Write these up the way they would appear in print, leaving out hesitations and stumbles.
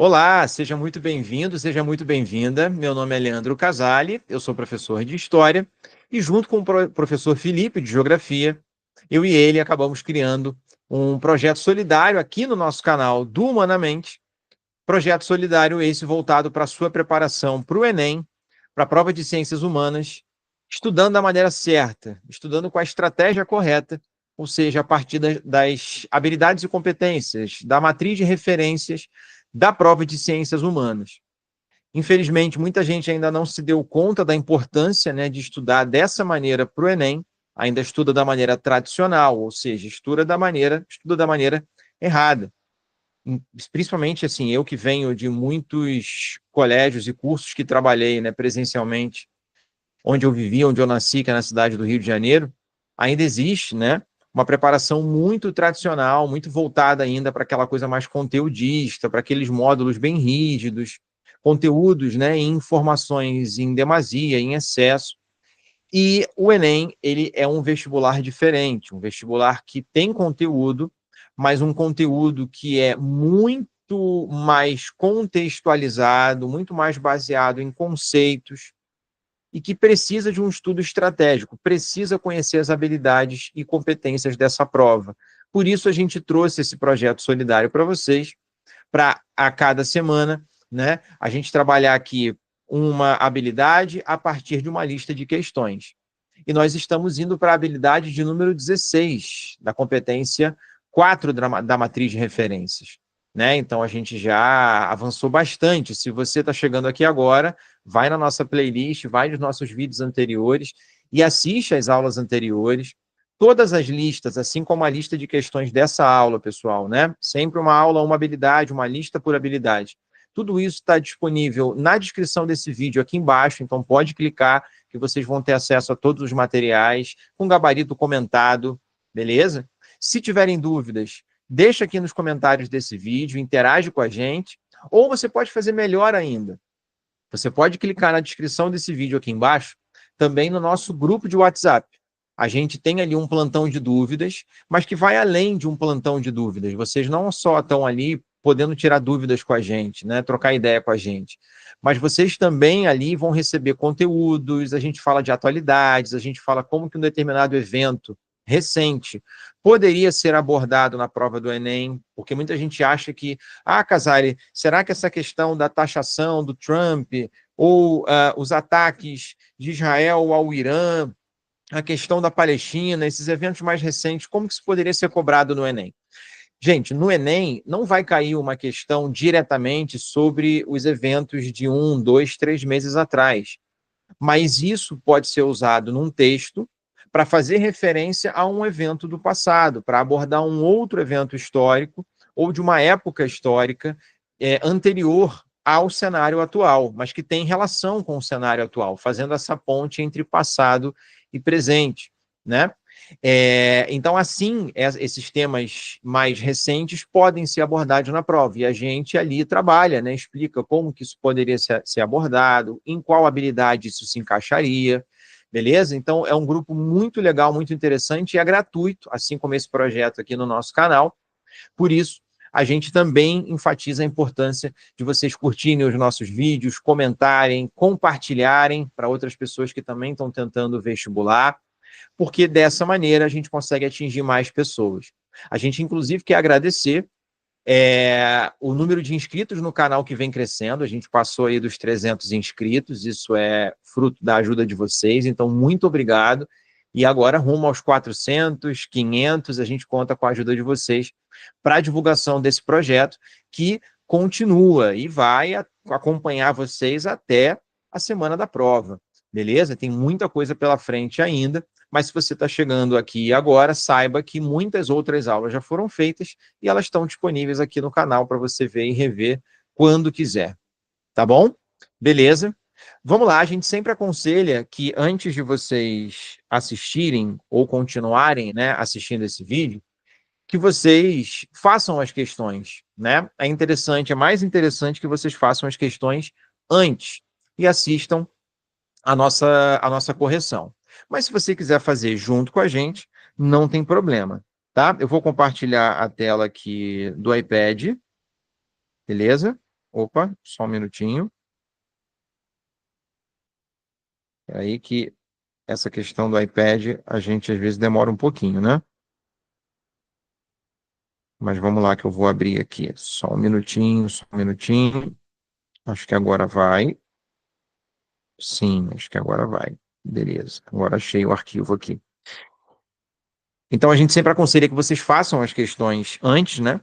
Olá, seja muito bem-vindo, seja muito bem-vinda. Meu nome é Leandro Casali, eu sou professor de História e junto com o professor Felipe de Geografia, eu e ele acabamos criando um projeto solidário aqui no nosso canal do Humanamente, projeto solidário esse voltado para a sua preparação para o Enem, para a prova de Ciências Humanas, estudando da maneira certa, estudando com a estratégia correta, ou seja, a partir das habilidades e competências, da matriz de referências da prova de Ciências Humanas. Infelizmente, muita gente ainda não se deu conta da importância, né, de estudar dessa maneira para o Enem, ainda estuda da maneira tradicional, ou seja, estuda da maneira errada. Principalmente assim, eu que venho de muitos colégios e cursos que trabalhei, né, presencialmente, onde eu vivi, onde eu nasci, que é na cidade do Rio de Janeiro, ainda existe, né, uma preparação muito tradicional, muito voltada ainda para aquela coisa mais conteudista, para aqueles módulos bem rígidos, conteúdos, né, e informações em demasia, em excesso. E o Enem, ele é um vestibular diferente, um vestibular que tem conteúdo, mas um conteúdo que é muito mais contextualizado, muito mais baseado em conceitos, e que precisa de um estudo estratégico, precisa conhecer as habilidades e competências dessa prova. Por isso, a gente trouxe esse projeto solidário para vocês, para a cada semana, né, a gente trabalhar aqui uma habilidade a partir de uma lista de questões. E nós estamos indo para a habilidade de número 16, da competência 4 da matriz de referências. Né? Então, a gente já avançou bastante. Se você está chegando aqui agora, vai na nossa playlist, vai nos nossos vídeos anteriores e assiste às aulas anteriores. Todas as listas, assim como a lista de questões dessa aula, pessoal, né? Sempre uma aula, uma habilidade, uma lista por habilidade. Tudo isso está disponível na descrição desse vídeo aqui embaixo, então pode clicar que vocês vão ter acesso a todos os materiais, com gabarito comentado, beleza? Se tiverem dúvidas, deixa aqui nos comentários desse vídeo, interage com a gente, ou você pode fazer melhor ainda. Você pode clicar na descrição desse vídeo aqui embaixo, também no nosso grupo de WhatsApp. A gente tem ali um plantão de dúvidas, mas que vai além de um plantão de dúvidas. Vocês não só estão ali podendo tirar dúvidas com a gente, né, trocar ideia com a gente, mas vocês também ali vão receber conteúdos, a gente fala de atualidades, a gente fala como que um determinado evento recente poderia ser abordado na prova do Enem, porque muita gente acha que, Casari, será que essa questão da taxação do Trump ou os ataques de Israel ao Irã, a questão da Palestina, esses eventos mais recentes, como que isso poderia ser cobrado no Enem? Gente, no Enem não vai cair uma questão diretamente sobre os eventos de 1, 2, 3 meses atrás, mas isso pode ser usado num texto para fazer referência a um evento do passado, para abordar um outro evento histórico ou de uma época histórica anterior ao cenário atual, mas que tem relação com o cenário atual, fazendo essa ponte entre passado e presente, né? Então, assim, esses temas mais recentes podem ser abordados na prova, e a gente ali trabalha, né, explica como que isso poderia ser abordado, em qual habilidade isso se encaixaria, beleza? Então, é um grupo muito legal, muito interessante, e é gratuito, assim como esse projeto aqui no nosso canal. Por isso, a gente também enfatiza a importância de vocês curtirem os nossos vídeos, comentarem, compartilharem para outras pessoas que também estão tentando o vestibular, porque dessa maneira a gente consegue atingir mais pessoas. A gente, inclusive, quer agradecer o número de inscritos no canal que vem crescendo. A gente passou aí dos 300 inscritos, isso é fruto da ajuda de vocês, então muito obrigado. E agora, rumo aos 400, 500, a gente conta com a ajuda de vocês para a divulgação desse projeto, que continua e vai acompanhar vocês até a semana da prova, beleza? Tem muita coisa pela frente ainda, mas se você está chegando aqui agora, saiba que muitas outras aulas já foram feitas e elas estão disponíveis aqui no canal para você ver e rever quando quiser, tá bom? Beleza? Vamos lá, a gente sempre aconselha que antes de vocês assistirem ou continuarem, né, assistindo esse vídeo, que vocês façam as questões, né? É interessante, é mais interessante que vocês façam as questões antes e assistam a nossa correção. Mas se você quiser fazer junto com a gente, não tem problema, tá? Eu vou compartilhar a tela aqui do iPad, beleza? Opa, só um minutinho. É aí que essa questão do iPad, a gente às vezes demora um pouquinho, né? Mas vamos lá que eu vou abrir aqui. Só um minutinho, só um minutinho. Acho que agora vai. Sim, acho que agora vai. Beleza. Agora achei o arquivo aqui. Então a gente sempre aconselha que vocês façam as questões antes, né?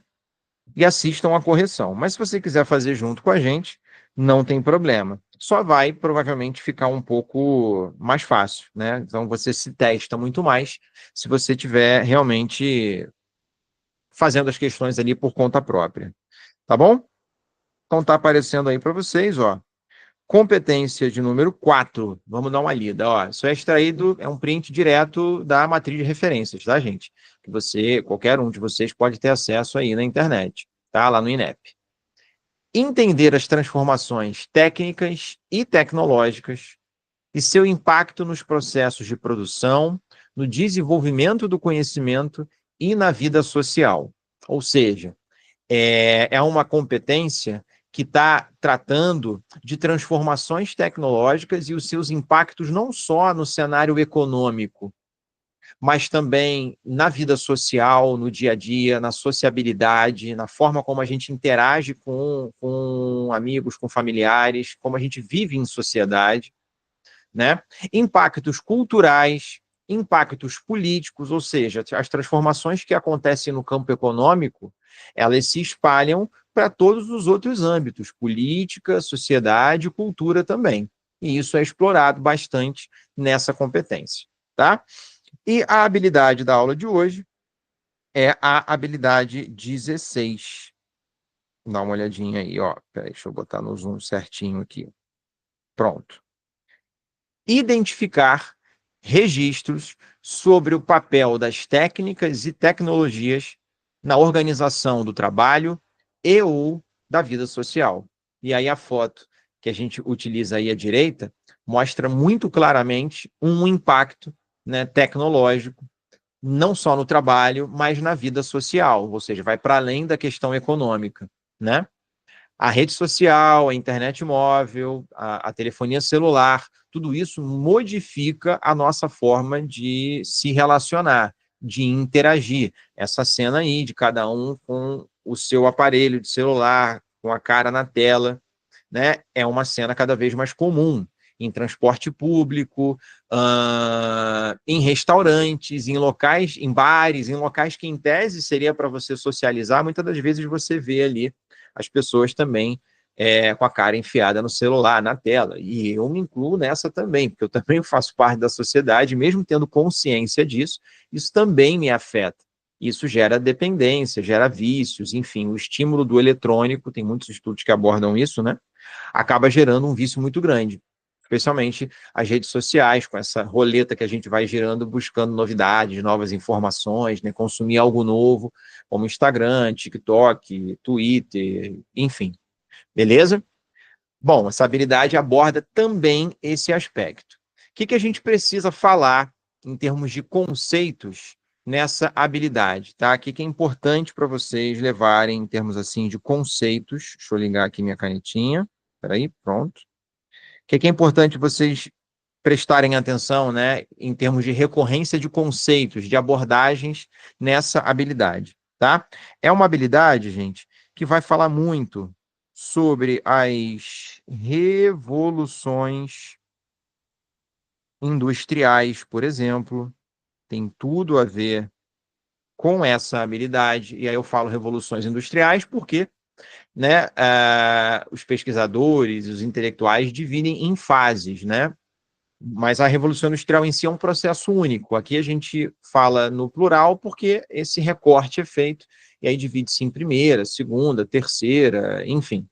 E assistam a correção. Mas se você quiser fazer junto com a gente, não tem problema. Só vai provavelmente ficar um pouco mais fácil, né? Então você se testa muito mais se você tiver realmente fazendo as questões ali por conta própria. Tá bom? Então tá aparecendo aí para vocês, ó. Competência de número 4. Vamos dar uma lida, ó. Isso é extraído, é um print direto da matriz de referências, tá, gente? Que você, qualquer um de vocês pode ter acesso aí na internet, tá? Lá no INEP. Entender as transformações técnicas e tecnológicas e seu impacto nos processos de produção, no desenvolvimento do conhecimento e na vida social. Ou seja, é uma competência que está tratando de transformações tecnológicas e os seus impactos não só no cenário econômico, mas também na vida social, no dia a dia, na sociabilidade, na forma como a gente interage com amigos, com familiares, como a gente vive em sociedade, né? Impactos culturais, impactos políticos, ou seja, as transformações que acontecem no campo econômico, elas se espalham para todos os outros âmbitos, política, sociedade, cultura também. E isso é explorado bastante nessa competência, tá? E a habilidade da aula de hoje é a habilidade 16. Dá uma olhadinha aí, ó. Peraí, deixa eu botar no zoom certinho aqui. Pronto. Identificar registros sobre o papel das técnicas e tecnologias na organização do trabalho e ou da vida social. E aí a foto que a gente utiliza aí à direita mostra muito claramente um impacto, né, tecnológico, não só no trabalho, mas na vida social, ou seja, vai para além da questão econômica, né? A rede social, a internet móvel, a telefonia celular, tudo isso modifica a nossa forma de se relacionar, de interagir. Essa cena aí de cada um com o seu aparelho de celular, com a cara na tela, né, é uma cena cada vez mais comum em transporte público, em restaurantes, em locais, em bares, em locais que em tese seria para você socializar, muitas das vezes você vê ali as pessoas também com a cara enfiada no celular, na tela. E eu me incluo nessa também, porque eu também faço parte da sociedade, mesmo tendo consciência disso, isso também me afeta. Isso gera dependência, gera vícios, enfim, o estímulo do eletrônico, tem muitos estudos que abordam isso, né? Acaba gerando um vício muito grande, especialmente as redes sociais, com essa roleta que a gente vai girando, buscando novidades, novas informações, né? Consumir algo novo, como Instagram, TikTok, Twitter, enfim. Beleza? Bom, essa habilidade aborda também esse aspecto. O que a gente precisa falar em termos de conceitos nessa habilidade, tá? O que é importante para vocês levarem em termos assim de conceitos? Deixa eu ligar aqui minha canetinha. Peraí, pronto. O que é importante vocês prestarem atenção, né, em termos de recorrência de conceitos, de abordagens nessa habilidade, tá? É uma habilidade, gente, que vai falar muito sobre as revoluções industriais, por exemplo, tem tudo a ver com essa habilidade, e aí eu falo revoluções industriais porque, né, os pesquisadores, os intelectuais dividem em fases, né? Mas a Revolução Industrial em si é um processo único. Aqui a gente fala no plural porque esse recorte é feito e aí divide-se em primeira, segunda, terceira, enfim.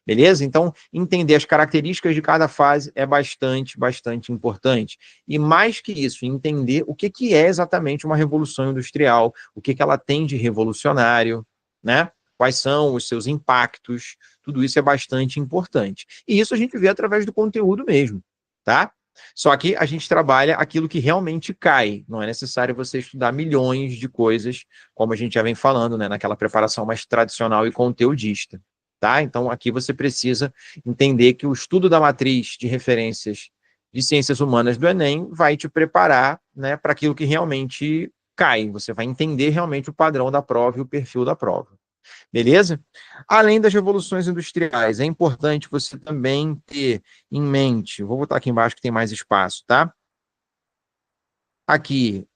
Beleza? Então, entender as características de cada fase é bastante importante. E mais que isso, entender o que é exatamente uma revolução industrial, o que ela tem de revolucionário, né? Quais são os seus impactos, tudo isso é bastante importante. E isso a gente vê através do conteúdo mesmo, tá? Só que a gente trabalha aquilo que realmente cai. Não é necessário você estudar milhões de coisas, como a gente já vem falando, né, naquela preparação mais tradicional e conteudista. tá? Então, aqui você precisa entender que o estudo da matriz de referências de ciências humanas do Enem vai te preparar, né, para aquilo que realmente cai. Você vai entender realmente o padrão da prova e o perfil da prova. Beleza? Além das revoluções industriais, é importante você também ter em mente, vou botar aqui embaixo que tem mais espaço, tá? Aqui,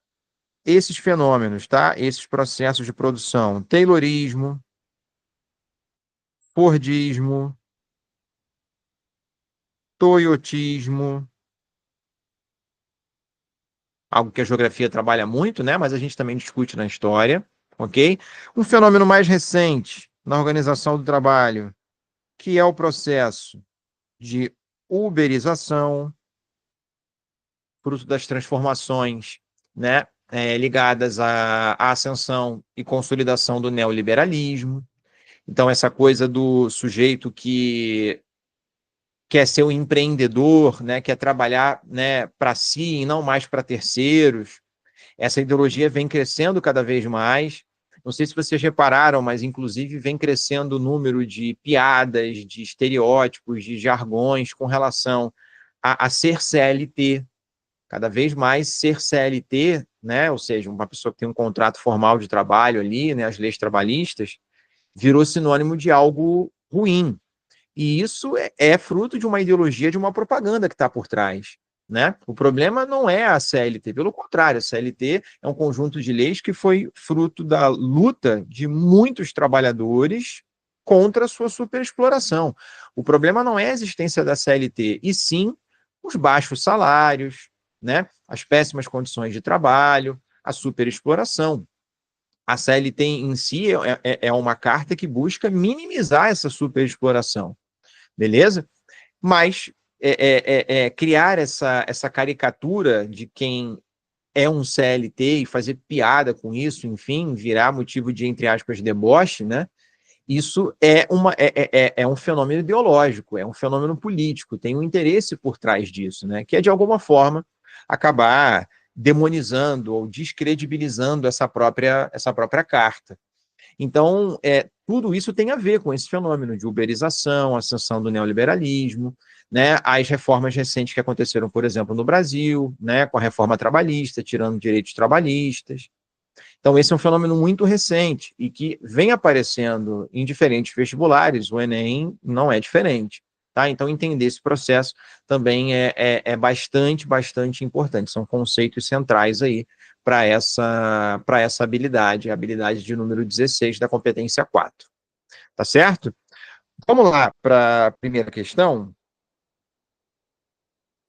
esses fenômenos, tá? Esses processos de produção, Taylorismo, Fordismo, Toyotismo, algo que a geografia trabalha muito, né? Mas a gente também discute na história, ok? Um fenômeno mais recente na organização do trabalho, que é o processo de uberização, fruto das transformações, né? Ligadas à ascensão e consolidação do neoliberalismo. Então, essa coisa do sujeito que quer ser um empreendedor, né, quer trabalhar, né, para si e não mais para terceiros. Essa ideologia vem crescendo cada vez mais. Não sei se vocês repararam, mas inclusive vem crescendo o número de piadas, de estereótipos, de jargões com relação a ser CLT. Cada vez mais ser CLT, né, ou seja, uma pessoa que tem um contrato formal de trabalho ali, né, as leis trabalhistas, virou sinônimo de algo ruim. E isso é fruto de uma ideologia, de uma propaganda que está por trás. Né? O problema não é a CLT, pelo contrário, a CLT é um conjunto de leis que foi fruto da luta de muitos trabalhadores contra a sua superexploração. O problema não é a existência da CLT, e sim os baixos salários, né? As péssimas condições de trabalho, a superexploração. A CLT em si é uma carta que busca minimizar essa superexploração, beleza? Mas criar essa caricatura de quem é um CLT e fazer piada com isso, enfim, virar motivo de, entre aspas, deboche, né? Isso é um fenômeno ideológico, é um fenômeno político, tem um interesse por trás disso, né? Que é, de alguma forma, acabar demonizando ou descredibilizando essa própria carta. Então, tudo isso tem a ver com esse fenômeno de uberização, ascensão do neoliberalismo, né, as reformas recentes que aconteceram, por exemplo, no Brasil, né, com a reforma trabalhista, tirando direitos trabalhistas. Então, esse é um fenômeno muito recente e que vem aparecendo em diferentes vestibulares, o Enem não é diferente. Tá? Então, entender esse processo também é bastante, bastante importante. São conceitos centrais aí para essa habilidade, a habilidade de número 16 da competência 4. Tá certo? Vamos lá para a primeira questão,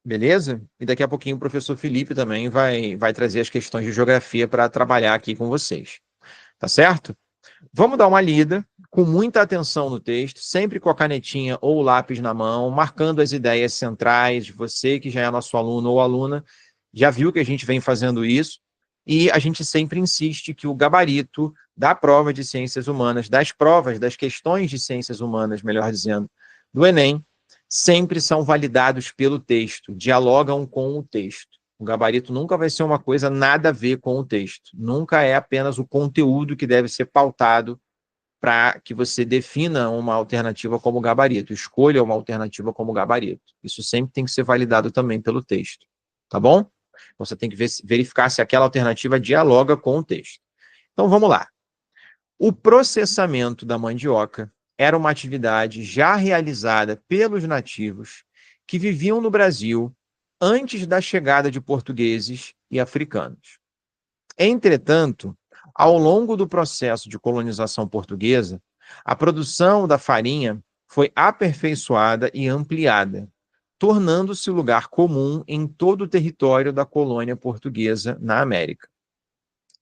beleza? E daqui a pouquinho o professor Felipe também vai trazer as questões de geografia para trabalhar aqui com vocês. Tá certo? Vamos dar uma lida com muita atenção no texto, sempre com a canetinha ou o lápis na mão, marcando as ideias centrais. Você que já é nosso aluno ou aluna, já viu que a gente vem fazendo isso, e a gente sempre insiste que o gabarito da prova de ciências humanas, das provas, das questões de ciências humanas, melhor dizendo, do Enem, sempre são validados pelo texto, dialogam com o texto. O gabarito nunca vai ser uma coisa nada a ver com o texto. Nunca é apenas o conteúdo que deve ser pautado para que você defina uma alternativa como gabarito, escolha uma alternativa como gabarito. Isso sempre tem que ser validado também pelo texto. Tá bom? Você tem que verificar se aquela alternativa dialoga com o texto. Então vamos lá. O processamento da mandioca era uma atividade já realizada pelos nativos que viviam no Brasil antes da chegada de portugueses e africanos. Entretanto, ao longo do processo de colonização portuguesa, a produção da farinha foi aperfeiçoada e ampliada, tornando-se lugar comum em todo o território da colônia portuguesa na América.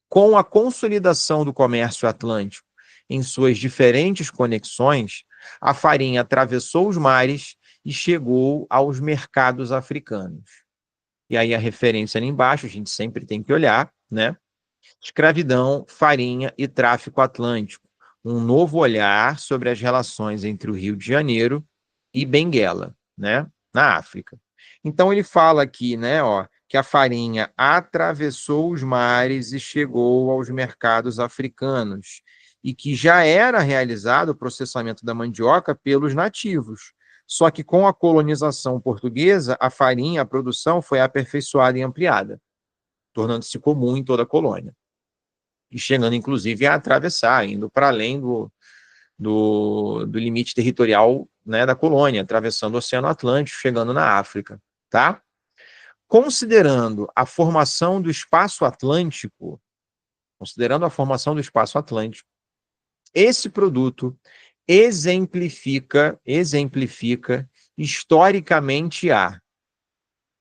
Com a consolidação do comércio atlântico em suas diferentes conexões, a farinha atravessou os mares e chegou aos mercados africanos. E aí a referência ali embaixo, a gente sempre tem que olhar, né? Escravidão, farinha e tráfico atlântico. Um novo olhar sobre as relações entre o Rio de Janeiro e Benguela, né, na África. Então ele fala aqui, né, ó, que a farinha atravessou os mares e chegou aos mercados africanos. e que já era realizado o processamento da mandioca pelos nativos. Só que com a colonização portuguesa, a farinha, a produção foi aperfeiçoada e ampliada, tornando-se comum em toda a colônia. E chegando, inclusive, a atravessar, indo para além do limite territorial, né, da colônia, atravessando o Oceano Atlântico, chegando na África. Tá? Considerando a formação do espaço atlântico, esse produto exemplifica historicamente a.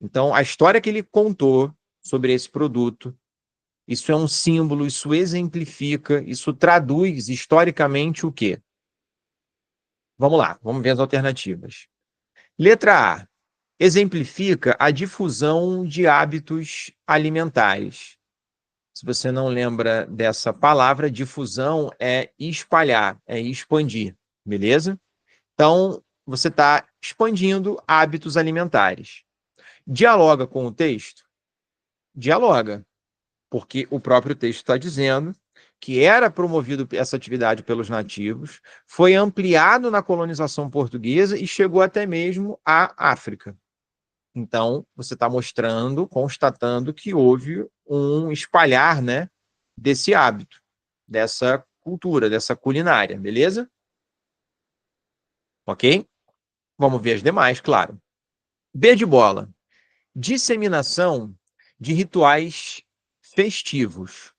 Então, a história que ele contou sobre esse produto, isso é um símbolo, isso exemplifica, isso traduz historicamente o quê? Vamos lá, vamos ver as alternativas. Letra A. Exemplifica a difusão de hábitos alimentares. Se você não lembra dessa palavra, difusão é espalhar, é expandir, beleza? Então, você está expandindo hábitos alimentares. Dialoga com o texto? Dialoga, porque o próprio texto está dizendo que era promovido essa atividade pelos nativos, foi ampliado na colonização portuguesa e chegou até mesmo à África. Então, você está mostrando, constatando que houve um espalhar, né, desse hábito, dessa cultura, dessa culinária, beleza? Ok? Vamos ver as demais, claro. B de bola. Disseminação de rituais festivos.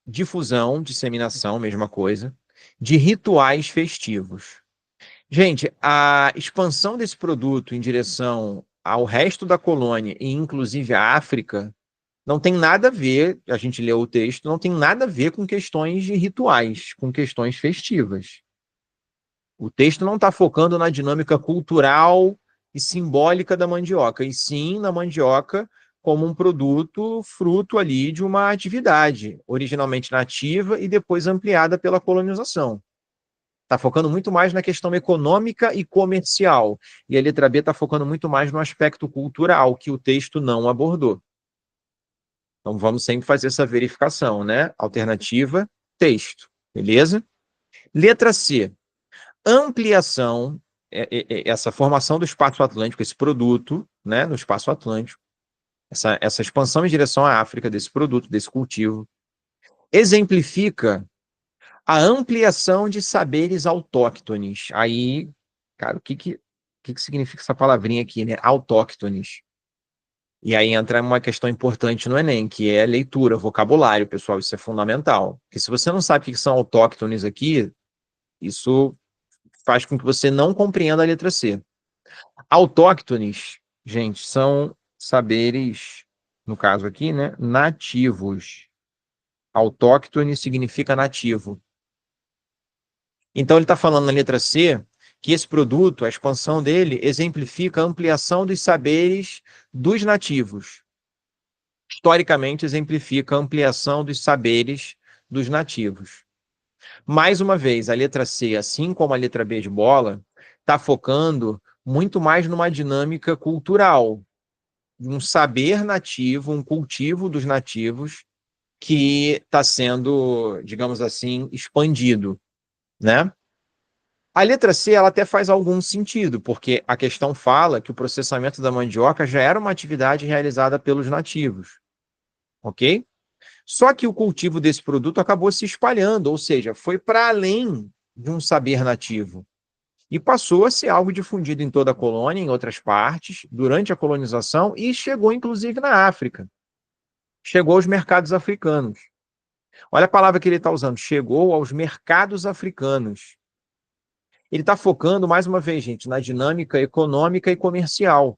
Difusão, disseminação, mesma coisa, de rituais festivos. Gente, a expansão desse produto em direção ao resto da colônia e inclusive à África não tem nada a ver, a gente leu o texto, não tem nada a ver com questões de rituais, com questões festivas. O texto não está focando na dinâmica cultural e simbólica da mandioca, e sim na mandioca como um produto fruto ali de uma atividade originalmente nativa e depois ampliada pela colonização. Está focando muito mais na questão econômica e comercial. E a letra B está focando muito mais no aspecto cultural, que o texto não abordou. Então vamos sempre fazer essa verificação, né? Alternativa, texto. Beleza? Letra C. Ampliação, essa formação do espaço atlântico, esse produto, né, no espaço atlântico, essa expansão em direção à África desse produto, desse cultivo, exemplifica a ampliação de saberes autóctones. Aí, cara, o que significa essa palavrinha aqui, né? Autóctones. E aí entra uma questão importante no Enem, que é leitura, vocabulário, pessoal, isso é fundamental. Porque se você não sabe o que são autóctones aqui, isso faz com que você não compreenda a letra C. Autóctones, gente, são saberes, no caso aqui, né, nativos. Autóctone significa nativo. Então ele está falando na letra C que esse produto, a expansão dele, exemplifica a ampliação dos saberes dos nativos. Historicamente, exemplifica a ampliação dos saberes dos nativos. Mais uma vez, a letra C, assim como a letra B de bola, está focando muito mais numa dinâmica cultural, um saber nativo, um cultivo dos nativos que está sendo, digamos assim, expandido, né? A letra C, ela até faz algum sentido, porque a questão fala que o processamento da mandioca já era uma atividade realizada pelos nativos, ok? Só que o cultivo desse produto acabou se espalhando, ou seja, foi para além de um saber nativo e passou a ser algo difundido em toda a colônia, em outras partes, durante a colonização e chegou inclusive na África. Chegou aos mercados africanos. Olha a palavra que ele está usando, chegou aos mercados africanos. Ele está focando, mais uma vez, gente, na dinâmica econômica e comercial,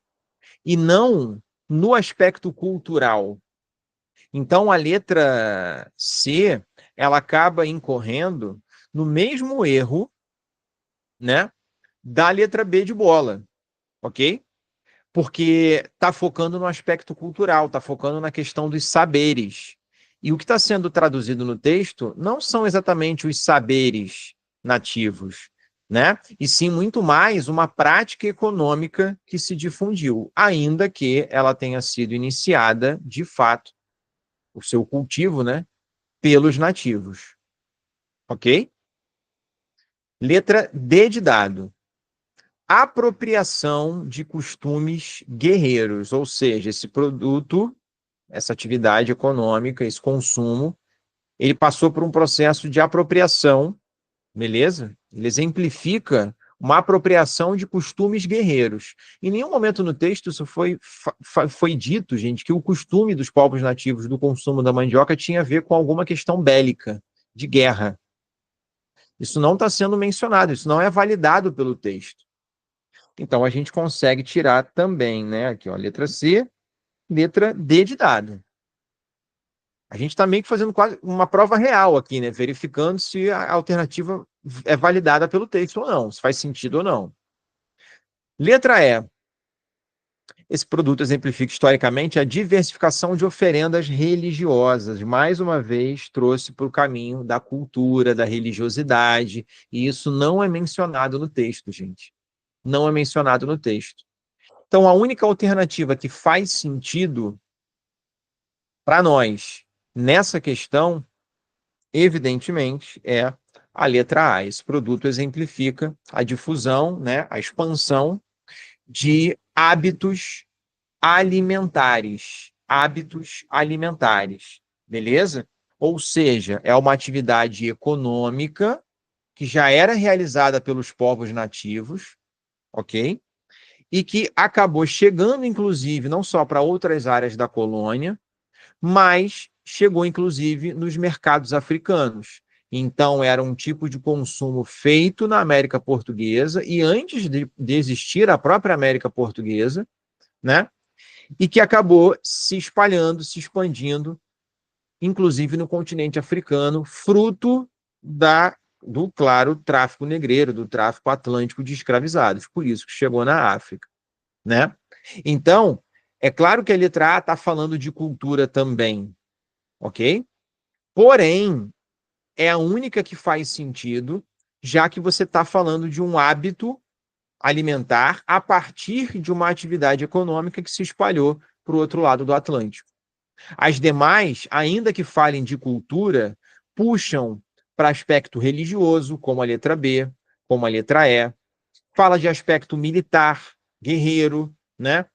e não no aspecto cultural. Então, a letra C, ela acaba incorrendo no mesmo erro, né, da letra B de bola, ok? Porque está focando no aspecto cultural, está focando na questão dos saberes. E o que está sendo traduzido no texto não são exatamente os saberes nativos, né? E sim muito mais uma prática econômica que se difundiu, ainda que ela tenha sido iniciada, de fato, o seu cultivo, né, pelos nativos. ok? Letra D de dado. Apropriação de costumes guerreiros, ou seja, esse produto, essa atividade econômica, esse consumo, ele passou por um processo de apropriação, beleza? Ele exemplifica uma apropriação de costumes guerreiros. Em nenhum momento no texto isso foi dito, gente, que o costume dos povos nativos do consumo da mandioca tinha a ver com alguma questão bélica, de guerra. Isso não está sendo mencionado, isso não é validado pelo texto. Então, a gente consegue tirar também, né? Aqui, ó, letra C, letra D de dado. A gente está meio que fazendo quase uma prova real aqui, né? Verificando se a alternativa é validada pelo texto ou não, se faz sentido ou não. Letra E. Esse produto exemplifica historicamente a diversificação de oferendas religiosas. Mais uma vez, trouxe para o caminho da cultura, da religiosidade, e isso não é mencionado no texto, gente. Não é mencionado no texto. Então, a única alternativa que faz sentido para nós nessa questão, evidentemente, é a letra A. Esse produto exemplifica a difusão, né, a expansão de hábitos alimentares. Hábitos alimentares, beleza? Ou seja, é uma atividade econômica que já era realizada pelos povos nativos, ok? E que acabou chegando, inclusive, não só para outras áreas da colônia, mas chegou, inclusive, nos mercados africanos. Então, era um tipo de consumo feito na América Portuguesa e antes de existir a própria América Portuguesa, né? E que acabou se espalhando, se expandindo, inclusive no continente africano, fruto do, claro, tráfico negreiro, do tráfico atlântico de escravizados. Por isso que chegou na África, né? Então, é claro que a letra A está falando de cultura também, ok? Porém, é a única que faz sentido, já que você está falando de um hábito alimentar a partir de uma atividade econômica que se espalhou para o outro lado do Atlântico. As demais, ainda que falem de cultura, puxam para aspecto religioso, como a letra B, como a letra E, fala de aspecto militar, guerreiro, né?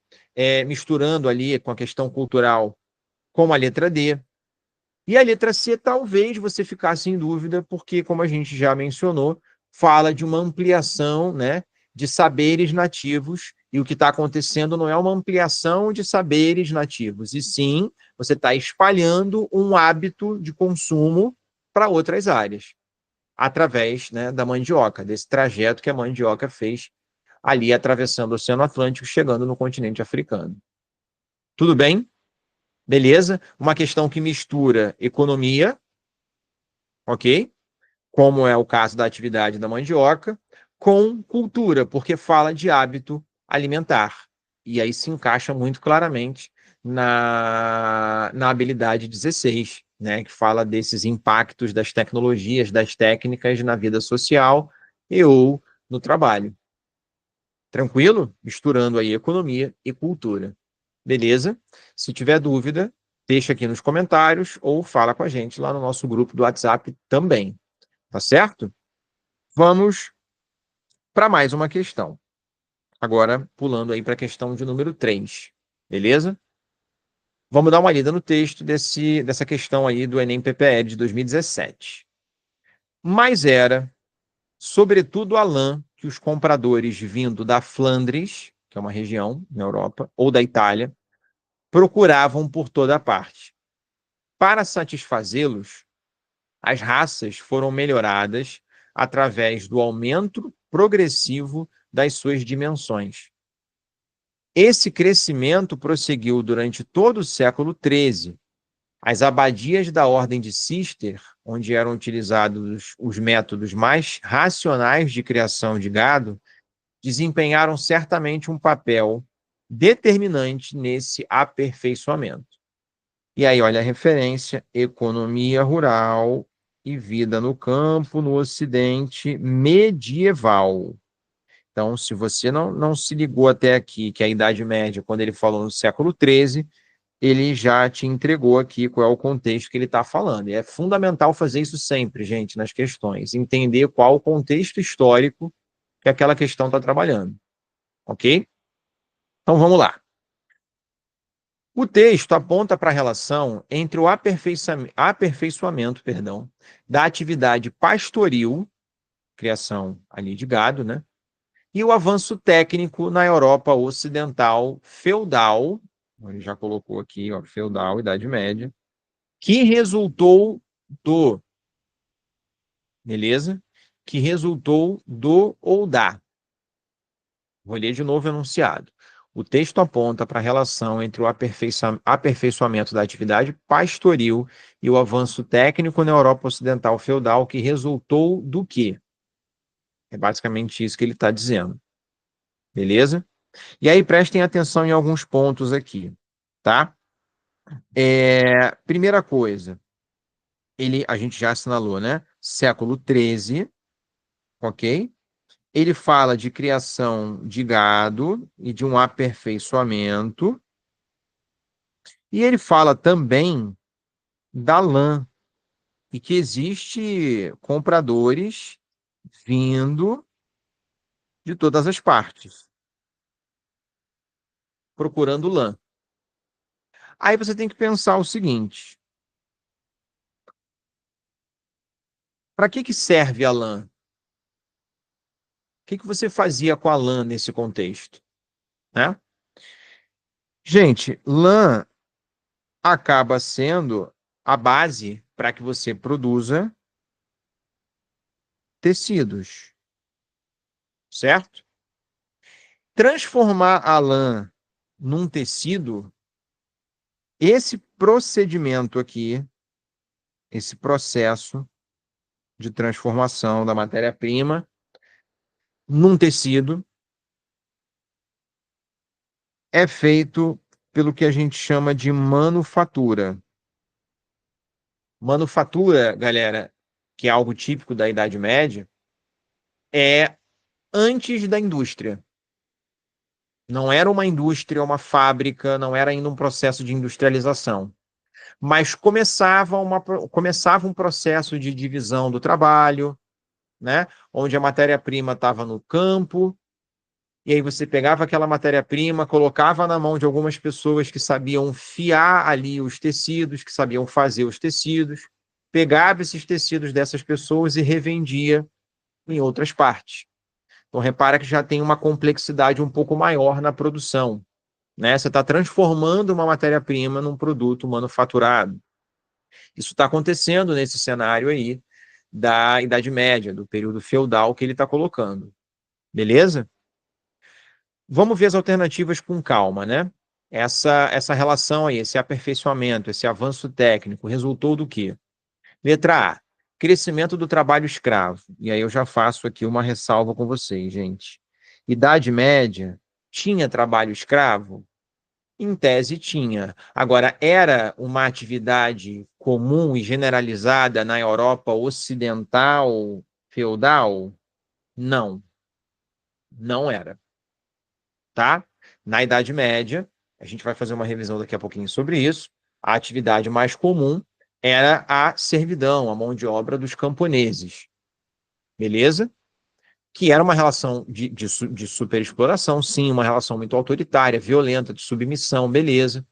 Misturando ali com a questão cultural, como a letra D. E a letra C, talvez você ficasse em dúvida, porque, como a gente já mencionou, fala de uma ampliação, né, de saberes nativos, e o que está acontecendo não é uma ampliação de saberes nativos, e sim você está espalhando um hábito de consumo para outras áreas, através, né, da mandioca, desse trajeto que a mandioca fez ali atravessando o Oceano Atlântico, chegando no continente africano. Tudo bem? Beleza? Uma questão que mistura economia, ok? Como é o caso da atividade da mandioca, com cultura, porque fala de hábito alimentar. E aí se encaixa muito claramente na habilidade 16, né, que fala desses impactos das tecnologias, das técnicas na vida social e ou no trabalho. Tranquilo? Misturando aí economia e cultura. Beleza? Se tiver dúvida, deixa aqui nos comentários ou fala com a gente lá no nosso grupo do WhatsApp também. Tá certo? Vamos para mais uma questão. Agora, pulando aí para a questão de número 3. Beleza? Vamos dar uma lida no texto dessa questão aí do Enem PPL de 2017. Mas era, sobretudo a lã que os compradores vindo da Flandres, que é uma região na Europa, ou da Itália, procuravam por toda parte. Para satisfazê-los, as raças foram melhoradas através do aumento progressivo das suas dimensões. Esse crescimento prosseguiu durante todo o século XIII. As abadias da Ordem de Cister, onde eram utilizados os métodos mais racionais de criação de gado, desempenharam certamente um papel determinante nesse aperfeiçoamento. E aí, olha a referência: economia rural e vida no campo no Ocidente medieval. Então, se você não se ligou até aqui, que é a Idade Média, quando ele falou no século XIII, ele já te entregou aqui qual é o contexto que ele está falando. E é fundamental fazer isso sempre, gente, nas questões. Entender qual o contexto histórico que aquela questão está trabalhando. Ok? Então vamos lá. O texto aponta para a relação entre o aperfeiçoamento, da atividade pastoril, criação ali de gado, né? E o avanço técnico na Europa Ocidental feudal, ele já colocou aqui, ó, feudal, Idade Média, que resultou do, beleza? Que resultou do ou da. Vou ler de novo o enunciado. O texto aponta para a relação entre o aperfeiçoamento da atividade pastoril e o avanço técnico na Europa Ocidental feudal, que resultou do quê? É basicamente isso que ele está dizendo. Beleza? E aí prestem atenção em alguns pontos aqui, tá? Primeira coisa, a gente já assinalou, né? Século XIII, ok? Ele fala de criação de gado e de um aperfeiçoamento. E ele fala também da lã e que existe compradores vindo de todas as partes, procurando lã. Aí você tem que pensar o seguinte: para que serve a lã? O que você fazia com a lã nesse contexto, né? Gente, lã acaba sendo a base para que você produza tecidos, certo? Transformar a lã num tecido, esse procedimento aqui, esse processo de transformação da matéria-prima num tecido é feito pelo que a gente chama de manufatura. Manufatura, galera, que é algo típico da Idade Média, é antes da indústria. Não era uma indústria, uma fábrica, não era ainda um processo de industrialização. Mas começava um processo de divisão do trabalho, né? Onde a matéria-prima estava no campo, e aí você pegava aquela matéria-prima, colocava na mão de algumas pessoas que sabiam fiar ali os tecidos, que sabiam fazer os tecidos, pegava esses tecidos dessas pessoas e revendia em outras partes. Então, repara que já tem uma complexidade um pouco maior na produção, né? Você está transformando uma matéria-prima num produto manufaturado. Isso está acontecendo nesse cenário aí da Idade Média, do período feudal que ele está colocando. Beleza? Vamos ver as alternativas com calma, né? Essa relação aí, esse aperfeiçoamento, esse avanço técnico, resultou do quê? Letra A, crescimento do trabalho escravo. E aí eu já faço aqui uma ressalva com vocês, gente. Idade Média, tinha trabalho escravo? Em tese, tinha. Agora, era uma atividade comum e generalizada na Europa ocidental feudal? Não, não era, tá? Na Idade Média, a gente vai fazer uma revisão daqui a pouquinho sobre isso, a atividade mais comum era a servidão, a mão de obra dos camponeses, beleza? Que era uma relação de superexploração, sim, uma relação muito autoritária, violenta, de submissão, beleza.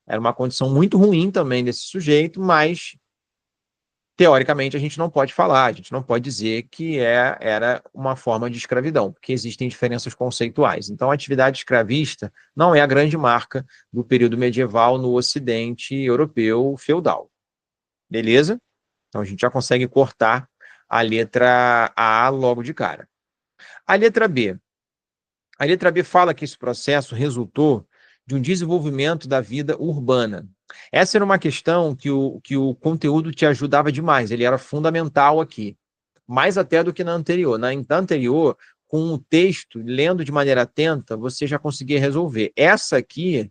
Era uma condição muito ruim também desse sujeito, mas teoricamente a gente não pode falar, a gente não pode dizer que era uma forma de escravidão, porque existem diferenças conceituais. Então, a atividade escravista não é a grande marca do período medieval no Ocidente europeu feudal. Beleza? Então, a gente já consegue cortar a letra A logo de cara. A letra B. A letra B fala que esse processo resultou de um desenvolvimento da vida urbana. Essa era uma questão que o conteúdo te ajudava demais, ele era fundamental aqui, mais até do que na anterior. Na anterior, com o texto, lendo de maneira atenta, você já conseguia resolver. Essa aqui,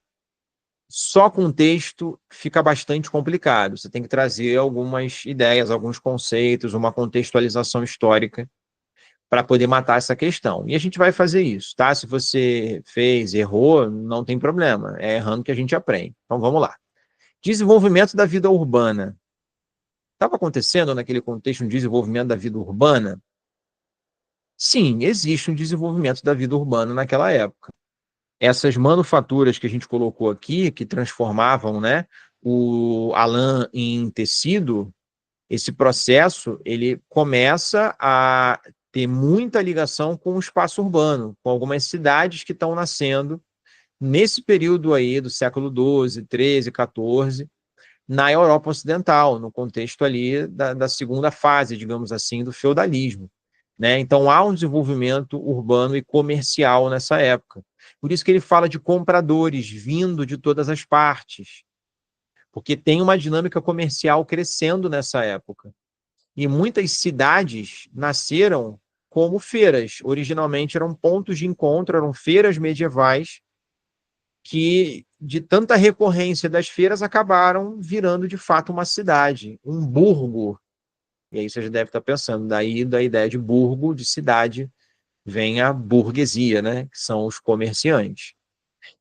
só com o texto, fica bastante complicado. Você tem que trazer algumas ideias, alguns conceitos, uma contextualização histórica para poder matar essa questão. E a gente vai fazer isso, tá? Se você fez, errou, não tem problema. É errando que a gente aprende. Então vamos lá. Desenvolvimento da vida urbana. Estava acontecendo naquele contexto um desenvolvimento da vida urbana? Sim, existe um desenvolvimento da vida urbana naquela época. Essas manufaturas que a gente colocou aqui, que transformavam, né, a lã em tecido, esse processo ele começa a ter muita ligação com o espaço urbano, com algumas cidades que estão nascendo nesse período aí do século XII, XIII, XIV, na Europa Ocidental, no contexto ali da segunda fase, digamos assim, do feudalismo. Né? Então há um desenvolvimento urbano e comercial nessa época. Por isso que ele fala de compradores vindo de todas as partes, porque tem uma dinâmica comercial crescendo nessa época. E muitas cidades nasceram como feiras. Originalmente eram pontos de encontro, eram feiras medievais que, de tanta recorrência das feiras, acabaram virando de fato uma cidade, um burgo. E aí você já deve estar pensando, daí da ideia de burgo, de cidade, vem a burguesia, né? Que são os comerciantes.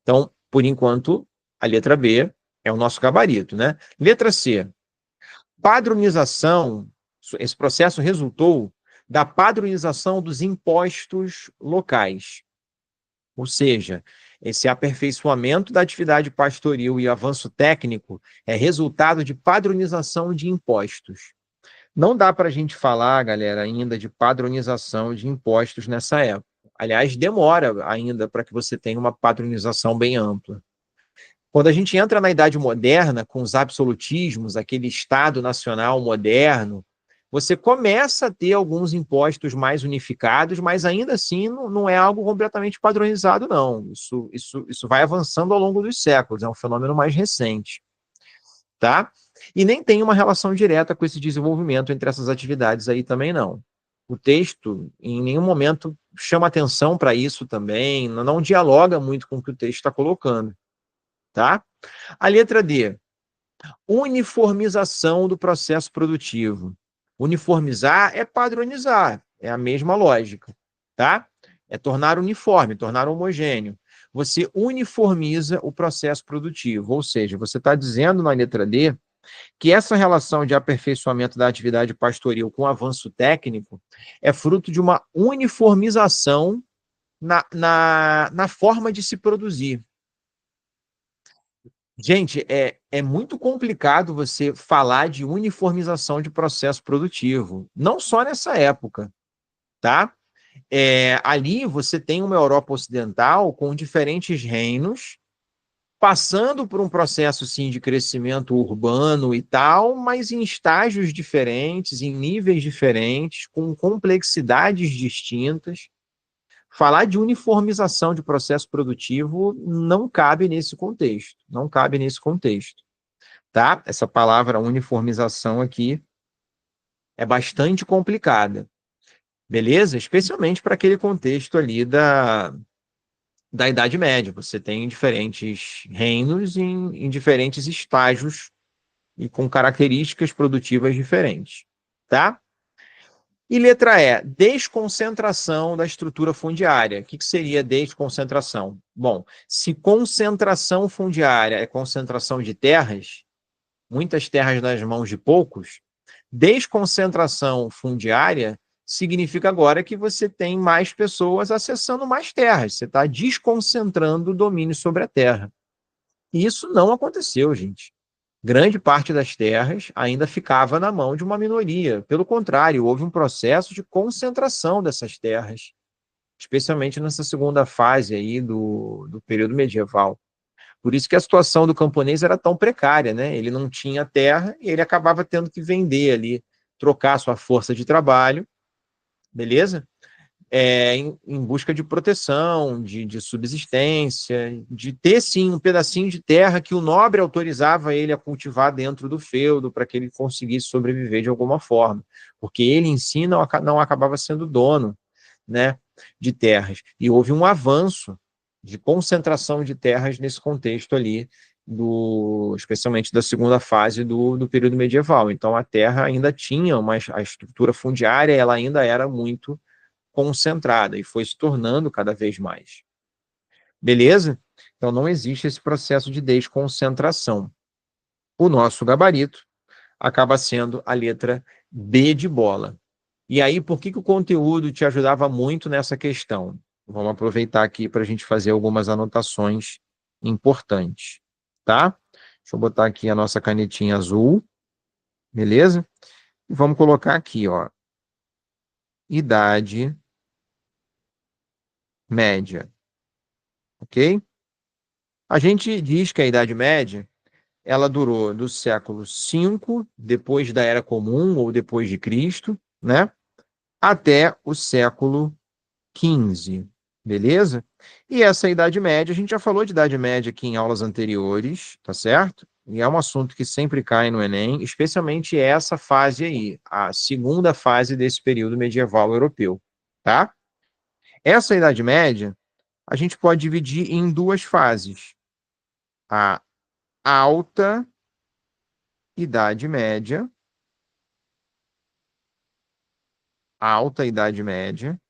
Então, por enquanto, a letra B é o nosso gabarito, né? Letra C, padronização. Esse processo resultou da padronização dos impostos locais. Ou seja, esse aperfeiçoamento da atividade pastoril e avanço técnico é resultado de padronização de impostos. Não dá para a gente falar, galera, ainda de padronização de impostos nessa época. Aliás, demora ainda para que você tenha uma padronização bem ampla. Quando a gente entra na Idade Moderna, com os absolutismos, aquele Estado Nacional moderno, você começa a ter alguns impostos mais unificados, mas ainda assim não é algo completamente padronizado, não. Isso vai avançando ao longo dos séculos, é um fenômeno mais recente. Tá? E nem tem uma relação direta com esse desenvolvimento entre essas atividades aí também, não. O texto, em nenhum momento, chama atenção para isso também, não dialoga muito com o que o texto está colocando. Tá? A letra D, uniformização do processo produtivo. Uniformizar é padronizar, é a mesma lógica, tá? É tornar uniforme, tornar homogêneo. Você uniformiza o processo produtivo, ou seja, você está dizendo na letra D que essa relação de aperfeiçoamento da atividade pastoril com avanço técnico é fruto de uma uniformização na forma de se produzir. Gente, é muito complicado você falar de uniformização de processo produtivo, não só nessa época, tá? Ali você tem uma Europa Ocidental com diferentes reinos, passando por um processo, sim, de crescimento urbano e tal, mas em estágios diferentes, em níveis diferentes, com complexidades distintas. Falar de uniformização de processo produtivo não cabe nesse contexto, não cabe nesse contexto, tá? Essa palavra uniformização aqui é bastante complicada, beleza? Especialmente para aquele contexto ali da Idade Média. Você tem diferentes reinos em diferentes estágios e com características produtivas diferentes, tá? E letra E, desconcentração da estrutura fundiária. O que seria desconcentração? Bom, se concentração fundiária é concentração de terras, muitas terras nas mãos de poucos, desconcentração fundiária significa agora que você tem mais pessoas acessando mais terras. Você está desconcentrando o domínio sobre a terra. E isso não aconteceu, gente. Grande parte das terras ainda ficava na mão de uma minoria. Pelo contrário, houve um processo de concentração dessas terras, especialmente nessa segunda fase aí do período medieval. Por isso que a situação do camponês era tão precária, né? Ele não tinha terra e ele acabava tendo que vender ali, trocar sua força de trabalho, beleza? Em busca de proteção, de subsistência, de ter, sim, um pedacinho de terra que o nobre autorizava ele a cultivar dentro do feudo para que ele conseguisse sobreviver de alguma forma, porque ele em si não acabava sendo dono, né, de terras. E houve um avanço de concentração de terras nesse contexto ali, especialmente da segunda fase do período medieval. Então, a terra ainda tinha a estrutura fundiária, ela ainda era muito concentrada e foi se tornando cada vez mais. Beleza? Então não existe esse processo de desconcentração. o nosso gabarito acaba sendo a letra B de bola. E aí, por que o conteúdo te ajudava muito nessa questão? Vamos aproveitar aqui para a gente fazer algumas anotações importantes, tá? Deixa eu botar aqui a nossa canetinha azul, beleza? E vamos colocar aqui, ó, idade média, ok? A gente diz que a Idade Média ela durou do século V, depois da Era Comum ou depois de Cristo, né? Até o século XV, beleza? E essa Idade Média, a gente já falou de Idade Média aqui em aulas anteriores, tá certo? E é um assunto que sempre cai no Enem, especialmente essa fase aí, a segunda fase desse período medieval europeu, tá? Essa Idade Média, a gente pode dividir em duas fases. A Alta Idade Média, Alta Idade Média,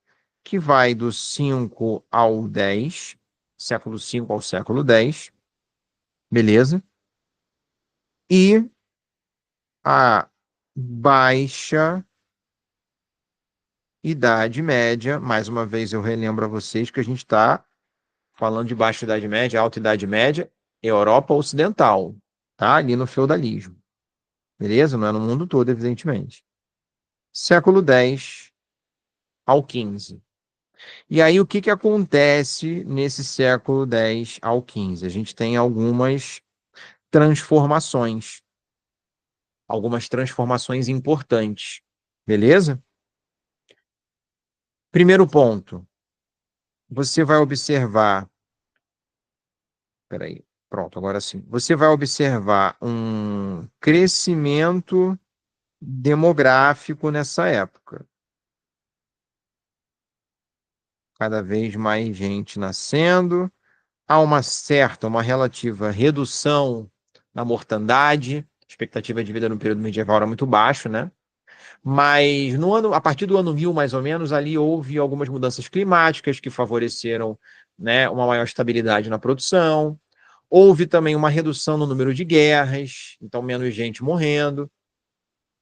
que vai do 5 ao 10, século V ao século X, beleza? E a Baixa Idade Média, mais uma vez eu relembro a vocês que a gente está falando de Baixa Idade Média, Alta Idade Média, Europa Ocidental, tá? Ali no feudalismo, beleza? Não é no mundo todo, evidentemente. Século X ao XV. E aí, o que que acontece nesse século X ao XV? A gente tem transformações, algumas transformações importantes, beleza? Primeiro ponto, você vai observar, peraí, pronto, agora sim. Você vai observar um crescimento demográfico nessa época. Cada vez mais gente nascendo, há uma relativa redução na mortandade, a expectativa de vida no período medieval era muito baixo, né? Mas a partir do ano 1000, mais ou menos, ali houve algumas mudanças climáticas que favoreceram, né, uma maior estabilidade na produção. Houve também uma redução no número de guerras, então menos gente morrendo.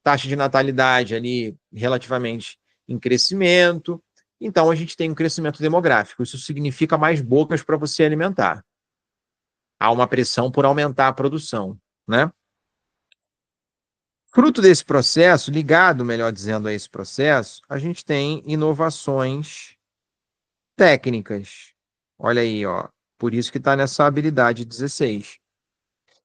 Taxa de natalidade ali relativamente em crescimento. Então a gente tem um crescimento demográfico. Isso significa mais bocas para você alimentar. Há uma pressão por aumentar a produção, né? Fruto desse processo, ligado, melhor dizendo, a esse processo, a gente tem inovações técnicas. Olha aí, ó. Por isso que está nessa habilidade 16.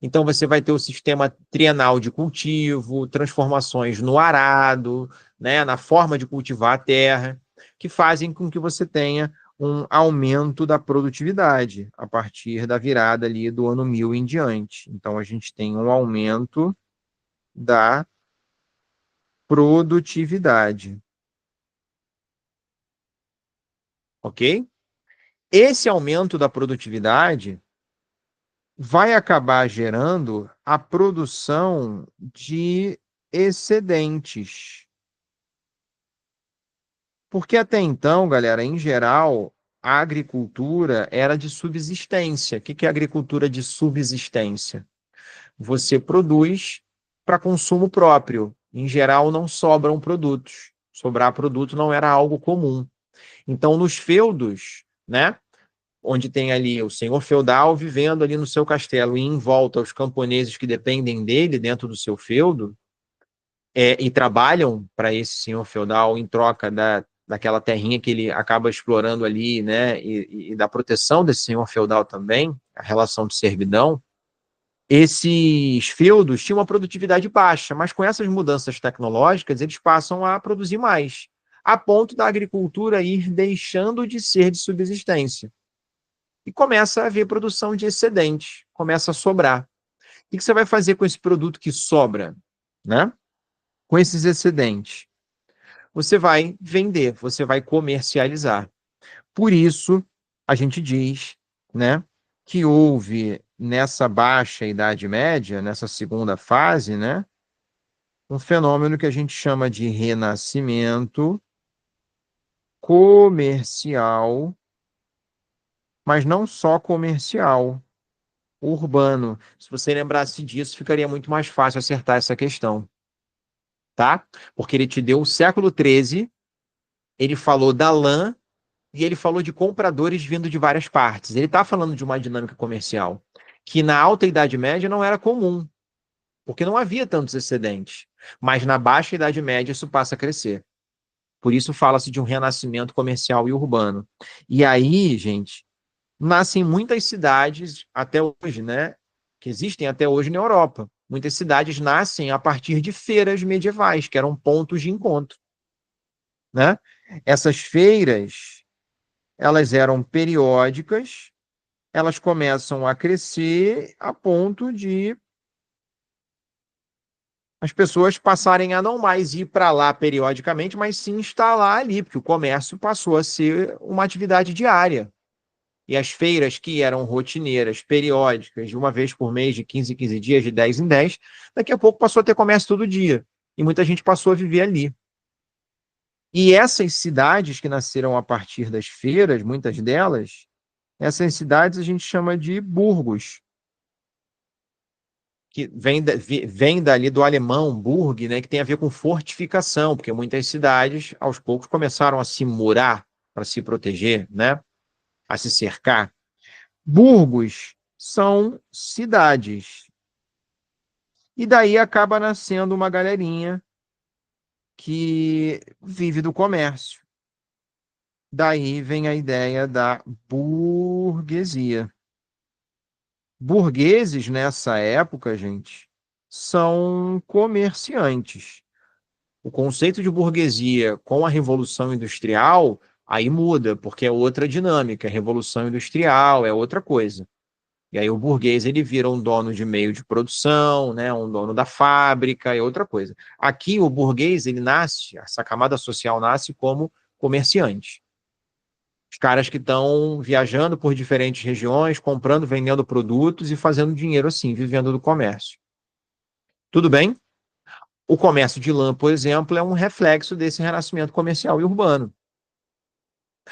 Então, você vai ter o sistema trienal de cultivo, transformações no arado, né, na forma de cultivar a terra, que fazem com que você tenha um aumento da produtividade a partir da virada ali do ano 1000 em diante. Então, a gente tem um aumento da produtividade, ok? Esse aumento da produtividade vai acabar gerando a produção de excedentes. Porque até então, galera, em geral, a agricultura era de subsistência. O que é agricultura de subsistência? Você produz para consumo próprio. Em geral, não sobram produtos. Sobrar produto não era algo comum. Então, nos feudos, né, onde tem ali o senhor feudal vivendo ali no seu castelo e em volta os camponeses que dependem dele dentro do seu feudo, e trabalham para esse senhor feudal em troca daquela terrinha que ele acaba explorando ali, né, e da proteção desse senhor feudal também, a relação de servidão. Esses feudos tinham uma produtividade baixa, mas com essas mudanças tecnológicas, eles passam a produzir mais, a ponto da agricultura ir deixando de ser de subsistência. E começa a haver produção de excedente, começa a sobrar. O que você vai fazer com esse produto que sobra, né? Com esses excedentes? Você vai vender, você vai comercializar. Por isso, a gente diz, né, que houve nessa baixa Idade Média, nessa segunda fase, né, um fenômeno que a gente chama de renascimento comercial, mas não só comercial. urbano. Se você lembrasse disso, ficaria muito mais fácil acertar essa questão, tá? Porque ele te deu o século XIII, ele falou da lã e ele falou de compradores vindo de várias partes. Ele está falando de uma dinâmica comercial que na Alta Idade Média não era comum, porque não havia tantos excedentes. Mas na Baixa Idade Média isso passa a crescer. Por isso fala-se de um renascimento comercial e urbano. E aí, gente, nascem muitas cidades até hoje, né? Que existem até hoje na Europa. Muitas cidades nascem a partir de feiras medievais, que eram pontos de encontro, né? Essas feiras, elas eram periódicas, elas começam a crescer a ponto de as pessoas passarem a não mais ir para lá periodicamente, mas sim instalar ali, porque o comércio passou a ser uma atividade diária. E as feiras que eram rotineiras, periódicas, de uma vez por mês, de 15 em 15 dias, de 10 em 10, daqui a pouco passou a ter comércio todo dia. E muita gente passou a viver ali. E essas cidades que nasceram a partir das feiras, muitas delas, essas cidades a gente chama de burgos, que vem dali do alemão, Burg, né, que tem a ver com fortificação, porque muitas cidades, aos poucos, começaram a se murar para se proteger, né, a se cercar. Burgos são cidades. E daí acaba nascendo uma galerinha que vive do comércio. Daí vem a ideia da burguesia. Burgueses, nessa época, gente, são comerciantes. O conceito de burguesia com a Revolução Industrial aí muda, porque é outra dinâmica. A Revolução Industrial é outra coisa. E aí o burguês ele vira um dono de meio de produção, né, um dono da fábrica, é outra coisa. Aqui o burguês ele nasce, essa camada social nasce como comerciante. Os caras que estão viajando por diferentes regiões, comprando, vendendo produtos e fazendo dinheiro assim, vivendo do comércio. Tudo bem? O comércio de lã, por exemplo, é um reflexo desse renascimento comercial e urbano.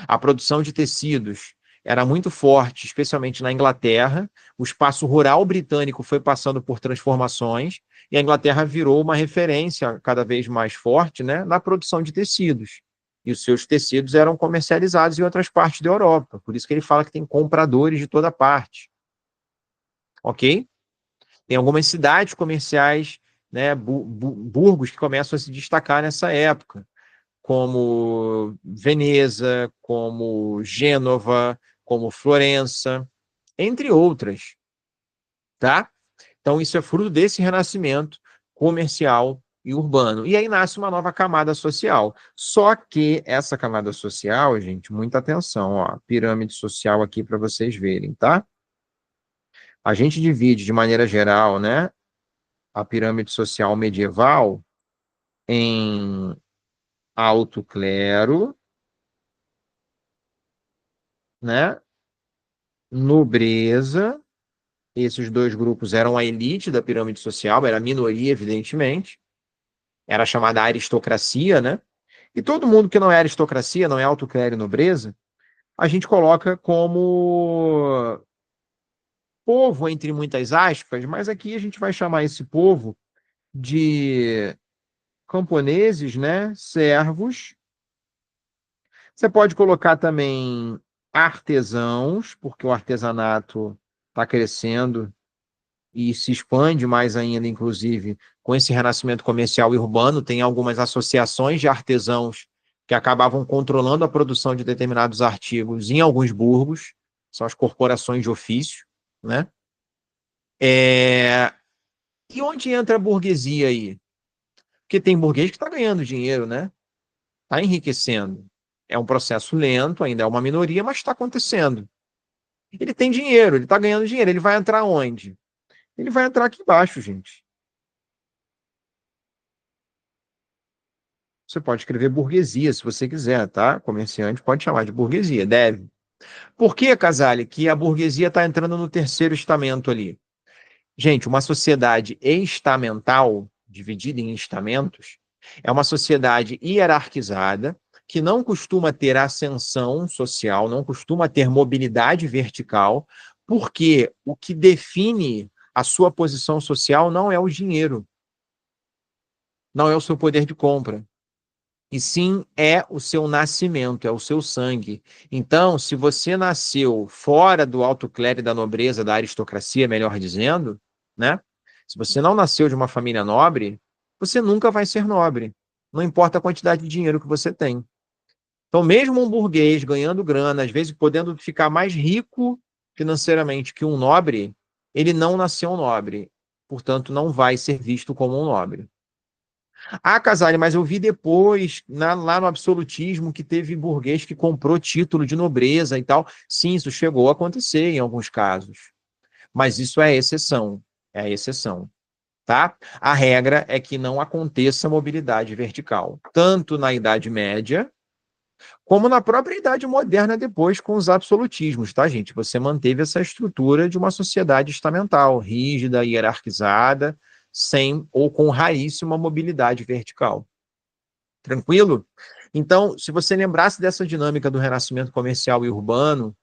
A produção de tecidos era muito forte, especialmente na Inglaterra. O espaço rural britânico foi passando por transformações e a Inglaterra virou uma referência cada vez mais forte, né, na produção de tecidos. E os seus tecidos eram comercializados em outras partes da Europa. Por isso que ele fala que tem compradores de toda parte. Ok? Tem algumas cidades comerciais, né, burgos que começam a se destacar nessa época, como Veneza, como Gênova, como Florença, entre outras, tá? Então isso é fruto desse renascimento comercial e urbano. E aí nasce uma nova camada social. Só que essa camada social, gente, muita atenção, ó, pirâmide social aqui para vocês verem, tá? A gente divide de maneira geral, né, a pirâmide social medieval em alto clero, né, nobreza. Esses dois grupos eram a elite da pirâmide social, era a minoria, evidentemente. Era chamada aristocracia, né? E todo mundo que não é aristocracia, não é alto clero e nobreza, a gente coloca como povo, entre muitas aspas, mas aqui a gente vai chamar esse povo de camponeses, né? Servos. Você pode colocar também artesãos, porque o artesanato está crescendo e se expande mais ainda, inclusive, com esse renascimento comercial e urbano. Tem algumas associações de artesãos que acabavam controlando a produção de determinados artigos em alguns burgos, são as corporações de ofício, né? É... E onde entra a burguesia aí? Porque tem burguês que está ganhando dinheiro, né? Está enriquecendo. É um processo lento, ainda é uma minoria, mas está acontecendo. Ele tem dinheiro, ele está ganhando dinheiro. Ele vai entrar onde? Ele vai entrar aqui embaixo, gente. Você pode escrever burguesia, se você quiser, tá? Comerciante pode chamar de burguesia, deve. Por que, Casale, que a burguesia está entrando no terceiro estamento ali? Gente, uma sociedade estamental, dividida em estamentos, é uma sociedade hierarquizada, que não costuma ter ascensão social, não costuma ter mobilidade vertical, Porque o que define a sua posição social não é o dinheiro, não é o seu poder de compra, e sim é o seu nascimento, é o seu sangue. Então, se você nasceu fora do alto clero e da nobreza, da aristocracia, melhor dizendo, né? Se você não nasceu de uma família nobre, você nunca vai ser nobre. Não importa a quantidade de dinheiro que você tem. Então, mesmo um burguês ganhando grana, às vezes podendo ficar mais rico financeiramente que um nobre, ele não nasceu nobre. Portanto, não vai ser visto como um nobre. Ah, Casale, mas eu vi depois, lá no absolutismo, que teve burguês que comprou título de nobreza e tal. Sim, isso chegou a acontecer em alguns casos. Mas isso é exceção. É a exceção. Tá? A regra é que não aconteça mobilidade vertical, tanto na Idade Média, como na própria Idade Moderna depois com os absolutismos, tá, gente? Você manteve essa estrutura de uma sociedade estamental, rígida, hierarquizada, sem ou com raríssima mobilidade vertical. Tranquilo? Então, se você lembrasse dessa dinâmica do renascimento comercial e urbano,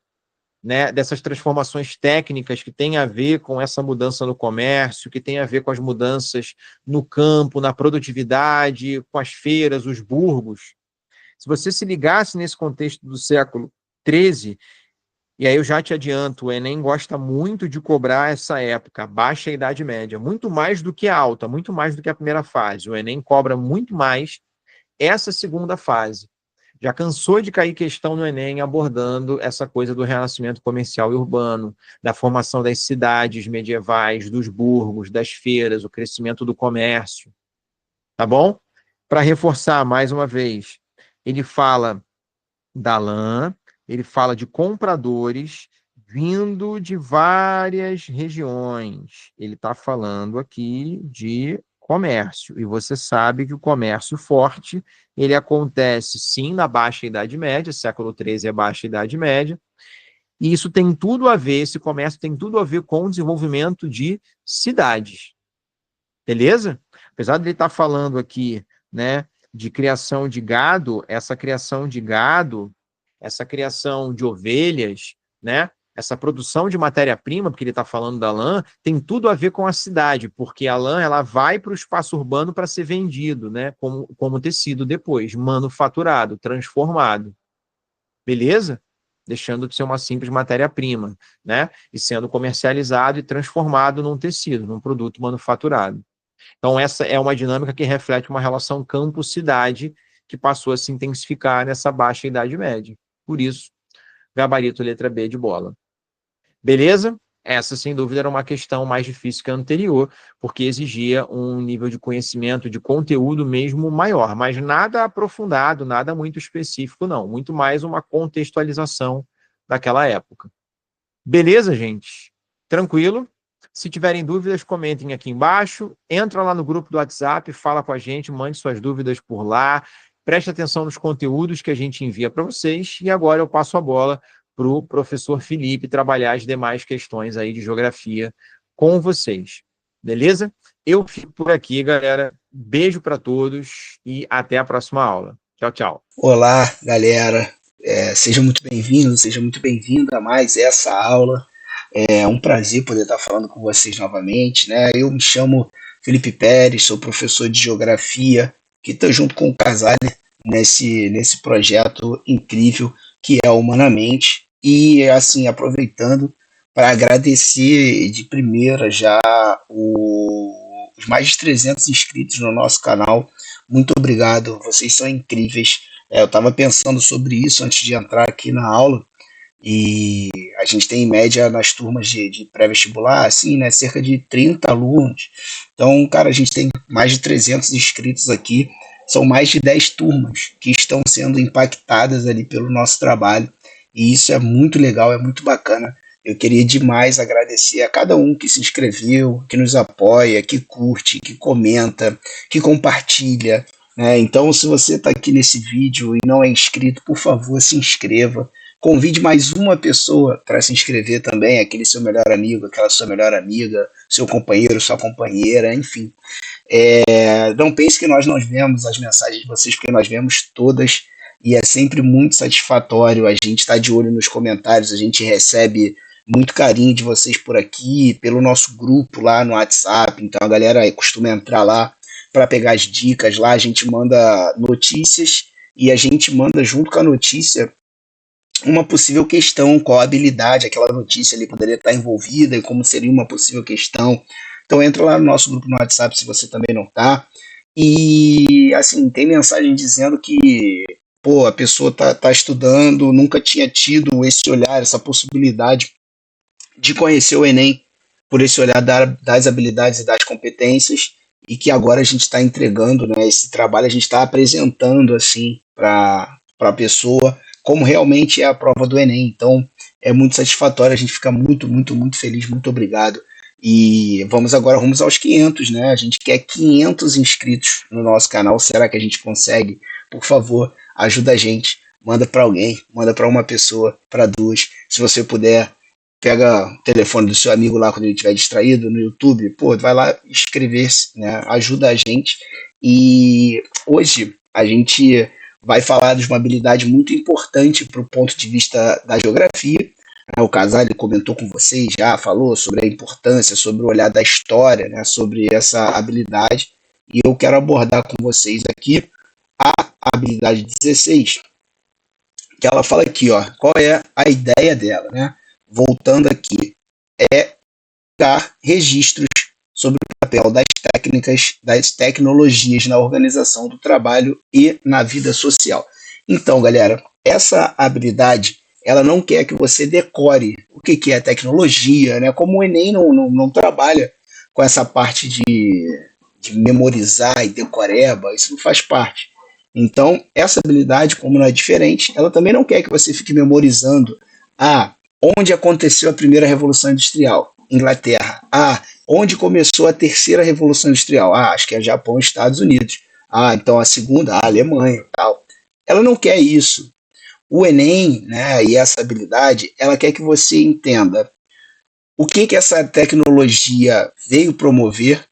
né, dessas transformações técnicas que têm a ver com essa mudança no comércio, que tem a ver com as mudanças no campo, na produtividade, com as feiras, os burgos, se você se ligasse nesse contexto do século XIII, e aí eu já te adianto, o Enem gosta muito de cobrar essa época, baixa Idade Média, muito mais do que a alta, muito mais do que a primeira fase. O Enem cobra muito mais essa segunda fase. Já cansou de cair questão no Enem abordando essa coisa do renascimento comercial e urbano, da formação das cidades medievais, dos burgos, das feiras, o crescimento do comércio, tá bom? Para reforçar mais uma vez, ele fala da lã, ele fala de compradores vindo de várias regiões. Ele está falando aqui de comércio. E você sabe que o comércio forte, ele acontece sim na Baixa Idade Média, século XIII é Baixa Idade Média, e isso tem tudo a ver, esse comércio tem tudo a ver com o desenvolvimento de cidades. Beleza? Apesar de ele estar falando aqui, né, de criação de gado, essa criação de gado, essa criação de ovelhas, né, essa produção de matéria-prima, porque ele está falando da lã, tem tudo a ver com a cidade, porque a lã ela vai para o espaço urbano para ser vendido, né, como tecido depois, manufaturado, transformado. Beleza? Deixando de ser uma simples matéria-prima, né, e sendo comercializado e transformado num tecido, num produto manufaturado. Então, essa é uma dinâmica que reflete uma relação campo-cidade que passou a se intensificar nessa baixa Idade Média. Por isso, gabarito letra B de bola. Beleza? Essa, sem dúvida, era uma questão mais difícil que a anterior, porque exigia um nível de conhecimento, de conteúdo mesmo maior, mas nada aprofundado, nada muito específico, não. Muito mais uma contextualização daquela época. Beleza, gente? Tranquilo? Se tiverem dúvidas, comentem aqui embaixo. Entra lá no grupo do WhatsApp, fala com a gente, mande suas dúvidas por lá. Preste atenção nos conteúdos que a gente envia para vocês. E agora eu passo a bola para o professor Felipe trabalhar as demais questões aí de geografia com vocês. Beleza? Eu fico por aqui, galera. Beijo para todos e até a próxima aula. Tchau, tchau. Olá, galera. Seja muito bem-vindo, seja muito bem-vinda a mais essa aula. É um prazer poder estar falando com vocês novamente, né? Eu me chamo Felipe Pérez, sou professor de Geografia, que estou junto com o Casale nesse projeto incrível que é Humanamente. E, assim, aproveitando para agradecer de primeira já os mais de 300 inscritos no nosso canal. Muito obrigado, vocês são incríveis. Eu estava pensando sobre isso antes de entrar aqui na aula, e a gente tem em média nas turmas de pré-vestibular, assim, né, cerca de 30 alunos. Então, cara, a gente tem mais de 300 inscritos aqui, são mais de 10 turmas que estão sendo impactadas ali pelo nosso trabalho, e isso é muito legal, é muito bacana. Eu queria demais agradecer a cada um que se inscreveu, que nos apoia, que curte, que comenta, que compartilha, né? Então, se você está aqui nesse vídeo e não é inscrito, por favor, se inscreva. Convide mais uma pessoa para se inscrever também, aquele seu melhor amigo, aquela sua melhor amiga, seu companheiro, sua companheira, enfim. Não pense que nós não vemos as mensagens de vocês, porque nós vemos todas e é sempre muito satisfatório. A gente está de olho nos comentários, a gente recebe muito carinho de vocês por aqui, pelo nosso grupo lá no WhatsApp. Então a galera costuma entrar lá para pegar as dicas. Lá a gente manda notícias e a gente manda junto com a notícia uma possível questão, qual habilidade aquela notícia ali poderia estar envolvida e como seria uma possível questão. Então entra lá no nosso grupo no WhatsApp se você também não tá. E assim, tem mensagem dizendo que pô, a pessoa tá estudando, nunca tinha tido esse olhar, essa possibilidade de conhecer o Enem por esse olhar das habilidades e das competências, e que agora a gente está entregando, né, esse trabalho, a gente está apresentando assim para a pessoa como realmente é a prova do Enem. Então é muito satisfatório, a gente fica muito, muito, muito feliz, muito obrigado. E vamos agora rumos aos 500, né? A gente quer 500 inscritos no nosso canal. Será que a gente consegue? Por favor, ajuda a gente. Manda para alguém, manda para uma pessoa, para duas. Se você puder, pega o telefone do seu amigo lá quando ele estiver distraído no YouTube. Pô, vai lá inscrever-se, né? Ajuda a gente. E hoje a gente vai falar de uma habilidade muito importante para o ponto de vista da geografia. O Casale comentou com vocês, já falou sobre a importância, sobre o olhar da história, né, sobre essa habilidade, e eu quero abordar com vocês aqui a habilidade 16, que ela fala aqui, ó, qual é a ideia dela, né? Voltando aqui, é dar registros sobre o papel das técnicas, das tecnologias na organização do trabalho e na vida social. Então, galera, essa habilidade ela não quer que você decore o que é tecnologia, né? Como o Enem não trabalha com essa parte de memorizar e decoreba, isso não faz parte. Então, essa habilidade, como não é diferente, ela também não quer que você fique memorizando onde aconteceu a primeira Revolução Industrial, Inglaterra. Onde começou a terceira Revolução Industrial? Acho que é Japão e Estados Unidos. Então a segunda, Alemanha e tal. Ela não quer isso. O Enem, né, e essa habilidade, ela quer que você entenda o que essa tecnologia veio promover,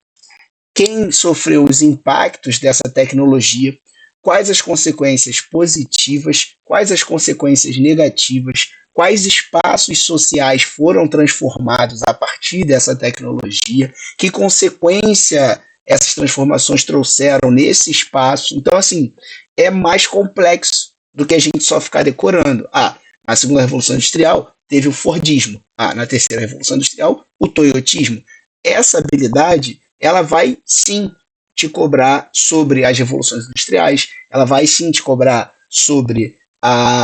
quem sofreu os impactos dessa tecnologia, quais as consequências positivas, quais as consequências negativas, quais espaços sociais foram transformados a partir dessa tecnologia, que consequência essas transformações trouxeram nesse espaço. Então, assim, é mais complexo do que a gente só ficar decorando. Na segunda Revolução Industrial teve o Fordismo. Na terceira Revolução Industrial, o Toyotismo. Essa habilidade, ela vai sim te cobrar sobre as revoluções industriais, ela vai sim te cobrar sobre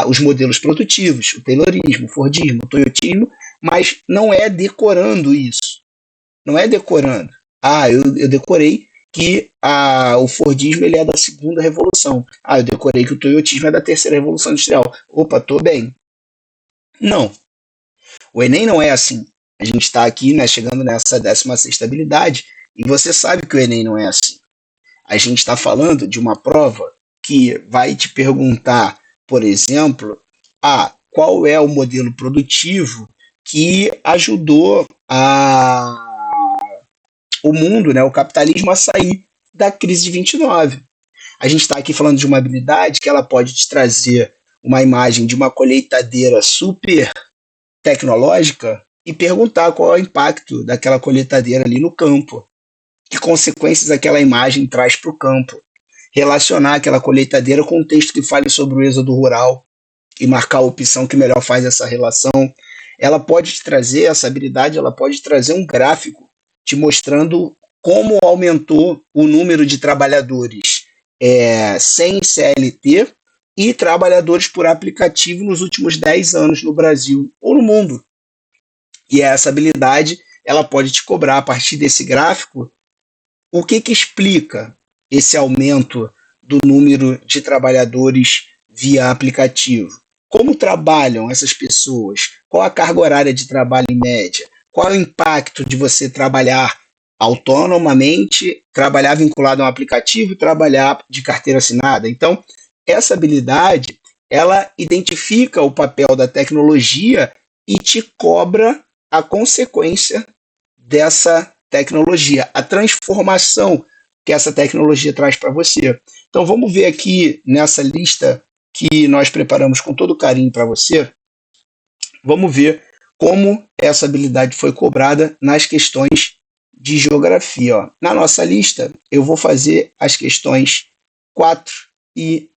os modelos produtivos, o Taylorismo, o Fordismo, o Toyotismo, mas não é decorando isso. Não é decorando. Eu decorei que o Fordismo ele é da segunda revolução. Eu decorei que o Toyotismo é da terceira revolução industrial. Opa, tô bem. Não. O Enem não é assim. A gente está aqui, né, chegando nessa 16ª habilidade, e você sabe que o Enem não é assim. A gente está falando de uma prova que vai te perguntar, por exemplo, qual é o modelo produtivo que ajudou o mundo, né, o capitalismo, a sair da crise de 29. A gente está aqui falando de uma habilidade que ela pode te trazer uma imagem de uma colheitadeira super tecnológica e perguntar qual é o impacto daquela colheitadeira ali no campo. Que consequências aquela imagem traz para o campo. Relacionar aquela colheitadeira com um texto que fale sobre o êxodo rural e marcar a opção que melhor faz essa relação. Ela pode te trazer, essa habilidade, ela pode trazer um gráfico te mostrando como aumentou o número de trabalhadores sem CLT e trabalhadores por aplicativo nos últimos 10 anos no Brasil ou no mundo. E essa habilidade ela pode te cobrar a partir desse gráfico o que explica esse aumento do número de trabalhadores via aplicativo. Como trabalham essas pessoas? Qual a carga horária de trabalho em média? Qual é o impacto de você trabalhar autonomamente, trabalhar vinculado a um aplicativo e trabalhar de carteira assinada? Então, essa habilidade, ela identifica o papel da tecnologia e te cobra a consequência dessa tecnologia, a transformação que essa tecnologia traz para você. Então vamos ver aqui nessa lista que nós preparamos com todo carinho para você, vamos ver como essa habilidade foi cobrada nas questões de geografia. Ó. Na nossa lista, eu vou fazer as questões 4 e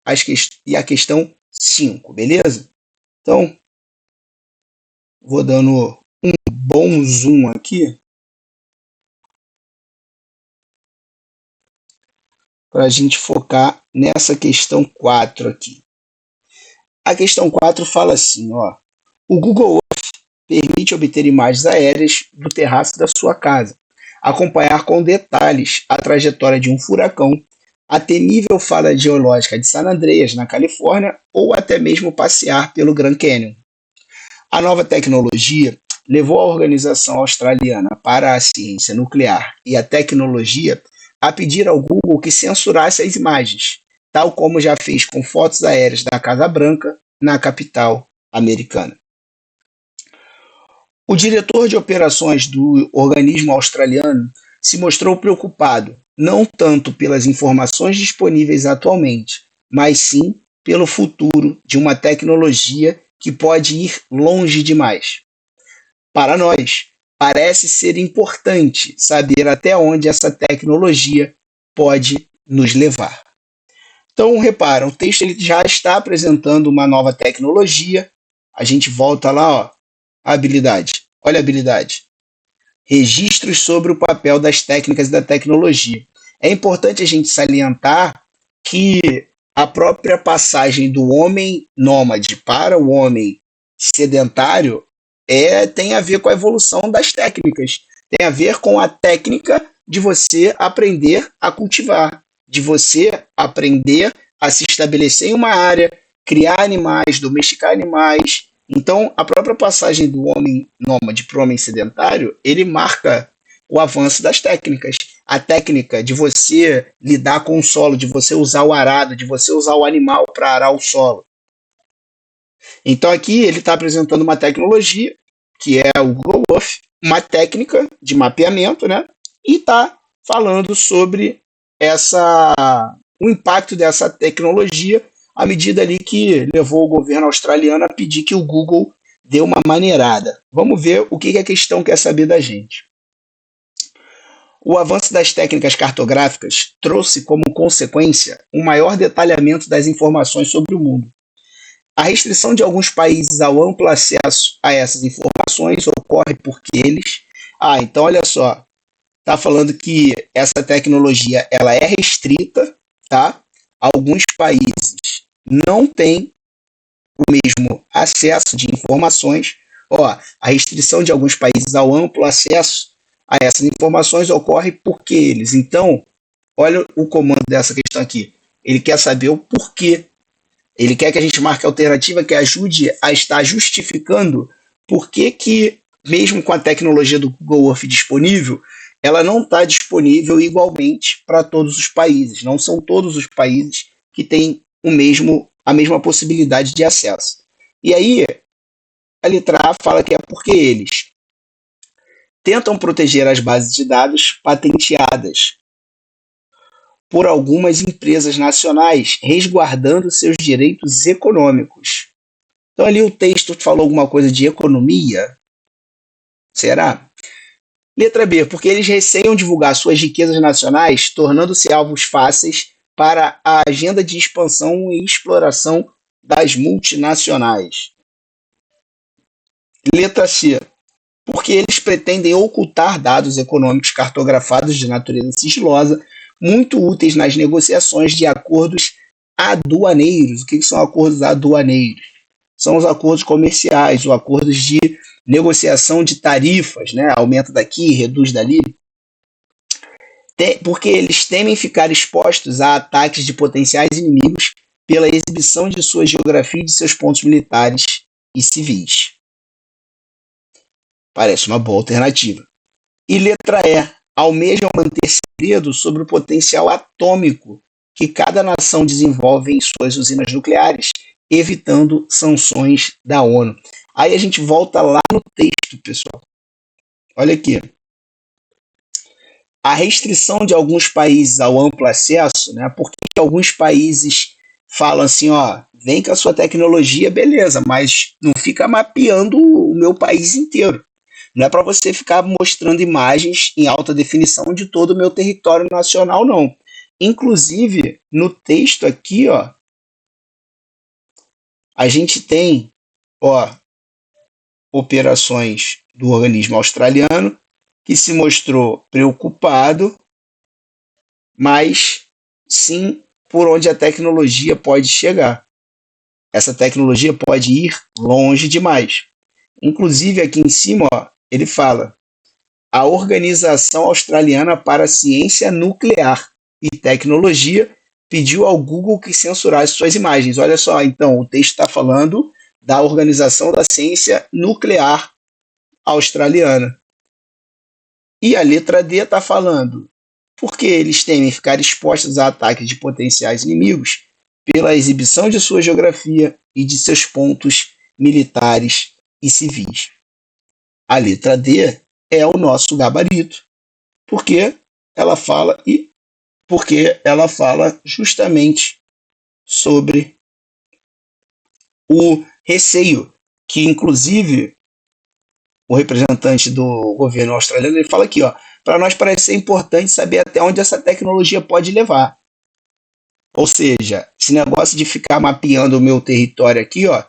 a questão 5, beleza? Então, vou dando um bom zoom aqui para a gente focar nessa questão 4 aqui. A questão 4 fala assim, ó, o Google Earth permite obter imagens aéreas do terraço da sua casa, acompanhar com detalhes a trajetória de um furacão, a temível falha geológica de San Andreas, na Califórnia, ou até mesmo passear pelo Grand Canyon. A nova tecnologia levou a Organização Australiana para a Ciência Nuclear e a Tecnologia a pedir ao Google que censurasse as imagens, tal como já fez com fotos aéreas da Casa Branca, na capital americana. O diretor de operações do organismo australiano se mostrou preocupado não tanto pelas informações disponíveis atualmente, mas sim pelo futuro de uma tecnologia que pode ir longe demais. Para nós, parece ser importante saber até onde essa tecnologia pode nos levar. Então, repara, o texto ele já está apresentando uma nova tecnologia. A gente volta lá, ó, a habilidade. Olha a habilidade. Registros sobre o papel das técnicas e da tecnologia. É importante a gente salientar que a própria passagem do homem nômade para o homem sedentário tem a ver com a evolução das técnicas. Tem a ver com a técnica de você aprender a cultivar, de você aprender a se estabelecer em uma área, criar animais, domesticar animais. Então, a própria passagem do homem nômade para o homem sedentário, ele marca o avanço das técnicas. A técnica de você lidar com o solo, de você usar o arado, de você usar o animal para arar o solo. Então, aqui ele está apresentando uma tecnologia, que é o Google Earth, uma técnica de mapeamento, né? E está falando sobre o impacto dessa tecnologia à medida ali que levou o governo australiano a pedir que o Google dê uma maneirada. Vamos ver o que a questão quer saber da gente. O avanço das técnicas cartográficas trouxe como consequência um maior detalhamento das informações sobre o mundo. A restrição de alguns países ao amplo acesso a essas informações ocorre porque eles... então olha só, está falando que essa tecnologia ela é restrita, tá? Alguns países não têm o mesmo acesso de informações. A restrição de alguns países ao amplo acesso a essas informações ocorre porque eles. Então, olha o comando dessa questão aqui. Ele quer saber o porquê. Ele quer que a gente marque a alternativa que ajude a estar justificando por que mesmo com a tecnologia do Google Earth disponível, ela não está disponível igualmente para todos os países. Não são todos os países que têm a mesma possibilidade de acesso. E aí, a letra A fala que é porque eles tentam proteger as bases de dados patenteadas por algumas empresas nacionais, resguardando seus direitos econômicos. Então ali o texto falou alguma coisa de economia? Será? Letra B, porque eles receiam divulgar suas riquezas nacionais, tornando-se alvos fáceis para a agenda de expansão e exploração das multinacionais. Letra C, porque eles pretendem ocultar dados econômicos cartografados de natureza sigilosa, muito úteis nas negociações de acordos aduaneiros. O que são acordos aduaneiros? São os acordos comerciais, os acordos de negociação de tarifas, né? Aumenta daqui, reduz dali. Porque eles temem ficar expostos a ataques de potenciais inimigos pela exibição de sua geografia e de seus pontos militares e civis. Parece uma boa alternativa. E letra E, almejam manter segredo sobre o potencial atômico que cada nação desenvolve em suas usinas nucleares, evitando sanções da ONU. Aí a gente volta lá no texto, pessoal. Olha aqui. A restrição de alguns países ao amplo acesso, né? Por que alguns países falam assim, ó, vem com a sua tecnologia, beleza, mas não fica mapeando o meu país inteiro. Não é para você ficar mostrando imagens em alta definição de todo o meu território nacional, não. Inclusive, no texto aqui, ó, a gente tem, ó, operações do organismo australiano que se mostrou preocupado, mas sim por onde a tecnologia pode chegar. Essa tecnologia pode ir longe demais. Inclusive, aqui em cima, ó, ele fala: a Organização Australiana para a Ciência Nuclear e Tecnologia pediu ao Google que censurasse suas imagens. Olha só, então, o texto está falando da Organização da Ciência Nuclear Australiana. E a letra D está falando porque eles temem ficar expostos a ataques de potenciais inimigos pela exibição de sua geografia e de seus pontos militares e civis. A letra D é o nosso gabarito, porque ela fala justamente sobre o receio que, inclusive, o representante do governo australiano, ele fala aqui, ó, para nós parece ser importante saber até onde essa tecnologia pode levar. Ou seja, esse negócio de ficar mapeando o meu território aqui, ó,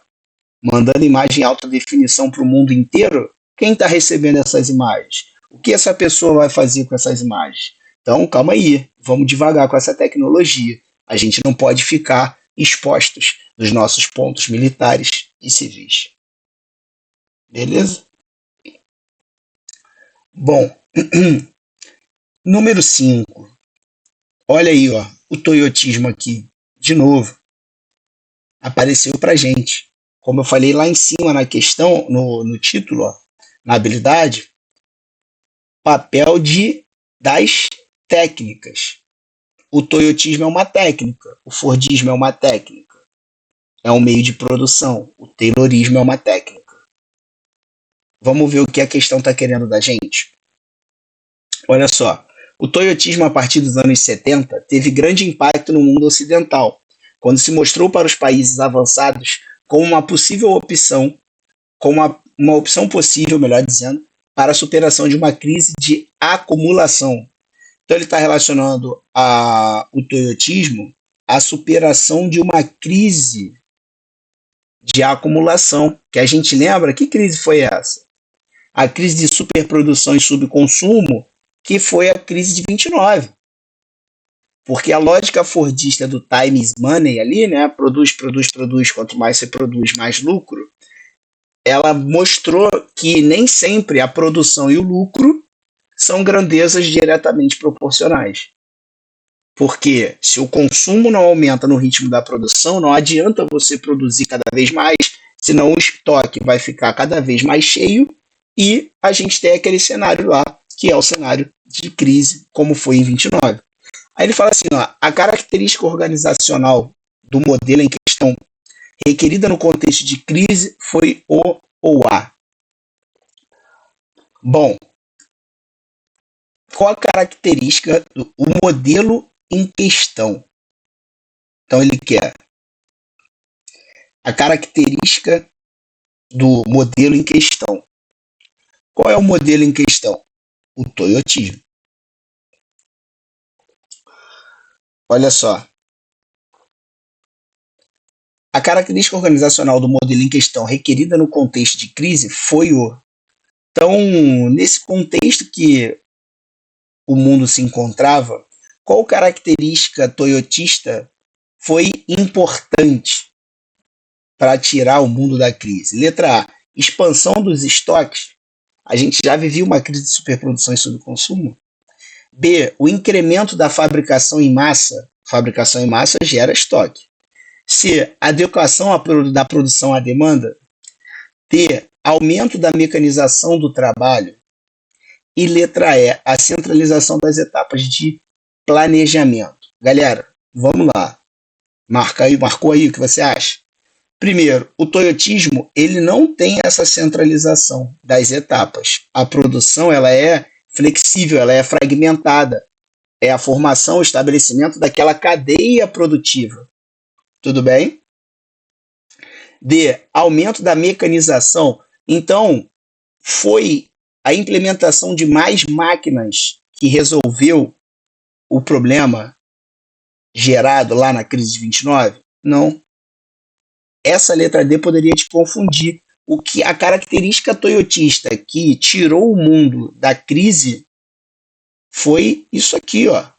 mandando imagem em alta definição para o mundo inteiro, quem está recebendo essas imagens? O que essa pessoa vai fazer com essas imagens? Então, calma aí, vamos devagar com essa tecnologia. A gente não pode ficar expostos nos nossos pontos militares e civis. Beleza? Bom, número 5. Olha aí, ó, o toyotismo aqui, de novo, apareceu pra gente. Como eu falei lá em cima na questão, no título, ó, na habilidade, papel das técnicas. O toyotismo é uma técnica, o fordismo é uma técnica, é um meio de produção, o taylorismo é uma técnica. Vamos ver o que a questão está querendo da gente? Olha só, o toyotismo a partir dos anos 70 teve grande impacto no mundo ocidental, quando se mostrou para os países avançados como uma possível opção, como uma opção possível, melhor dizendo, para a superação de uma crise de acumulação. Então ele está relacionando o toyotismo à superação de uma crise de acumulação, que a gente lembra, que crise foi essa? A crise de superprodução e subconsumo, que foi a crise de 29. Porque a lógica fordista do time is money ali, né, produz, quanto mais você produz, mais lucro, ela mostrou que nem sempre a produção e o lucro são grandezas diretamente proporcionais. Porque se o consumo não aumenta no ritmo da produção, não adianta você produzir cada vez mais, senão o estoque vai ficar cada vez mais cheio e a gente tem aquele cenário lá, que é o cenário de crise, como foi em 29. Aí ele fala assim, ó, a característica organizacional do modelo em questão requerida no contexto de crise foi o ou a. Bom, qual a característica do modelo em questão? Então ele quer a característica do modelo em questão. Qual é o modelo em questão? O toyotismo. Olha só. A característica organizacional do modelo em questão requerida no contexto de crise foi o. Então, nesse contexto que o mundo se encontrava, qual característica toyotista foi importante para tirar o mundo da crise? Letra A, expansão dos estoques. A gente já vivia uma crise de superprodução e subconsumo. B, o incremento da fabricação em massa. Fabricação em massa gera estoque. C, adequação da produção à demanda. D, aumento da mecanização do trabalho. E letra E, a centralização das etapas de planejamento. Galera, vamos lá. Marcou aí o que você acha? Primeiro, o toyotismo ele não tem essa centralização das etapas. A produção ela é flexível, ela é fragmentada. É a formação, o estabelecimento daquela cadeia produtiva. Tudo bem? D, aumento da mecanização. Então, foi a implementação de mais máquinas que resolveu o problema gerado lá na crise de 29? Não. Essa letra D poderia te confundir. O que a característica toyotista que tirou o mundo da crise foi isso aqui, ó.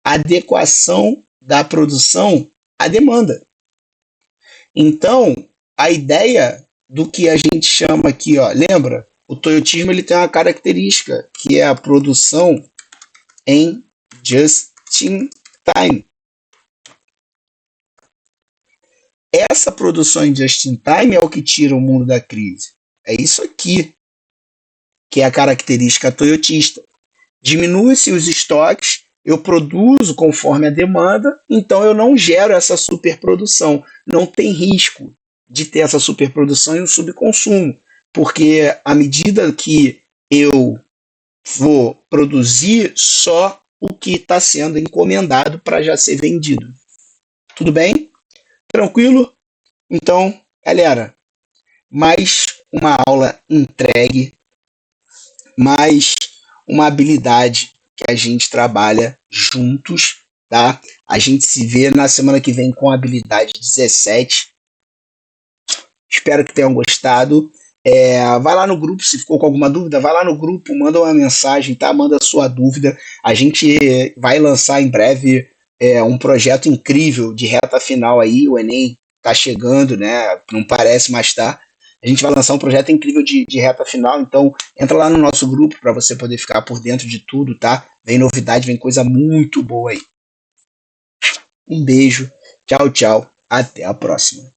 Adequação da produção à demanda. Então, a ideia do que a gente chama aqui, ó, lembra? O toyotismo ele tem uma característica que é a produção em just in time. Essa produção em just in time é o que tira o mundo da crise. É isso aqui que é a característica toyotista. Diminui-se os estoques, eu produzo conforme a demanda, então eu não gero essa superprodução. Não tem risco de ter essa superprodução e um subconsumo, porque à medida que eu vou produzir só o que está sendo encomendado para já ser vendido. Tudo bem? Tranquilo? Então, galera, mais uma aula entregue, mais uma habilidade que a gente trabalha juntos, tá? A gente se vê na semana que vem com a habilidade 17. Espero que tenham gostado. Vai lá no grupo, se ficou com alguma dúvida, vai lá no grupo, manda uma mensagem, tá? Manda a sua dúvida. A gente vai lançar em breve um projeto incrível de reta final aí. O Enem tá chegando, né? Não parece, mas tá. A gente vai lançar um projeto incrível de reta final, então entra lá no nosso grupo para você poder ficar por dentro de tudo, tá? Vem novidade, vem coisa muito boa aí. Um beijo, tchau, tchau, até a próxima.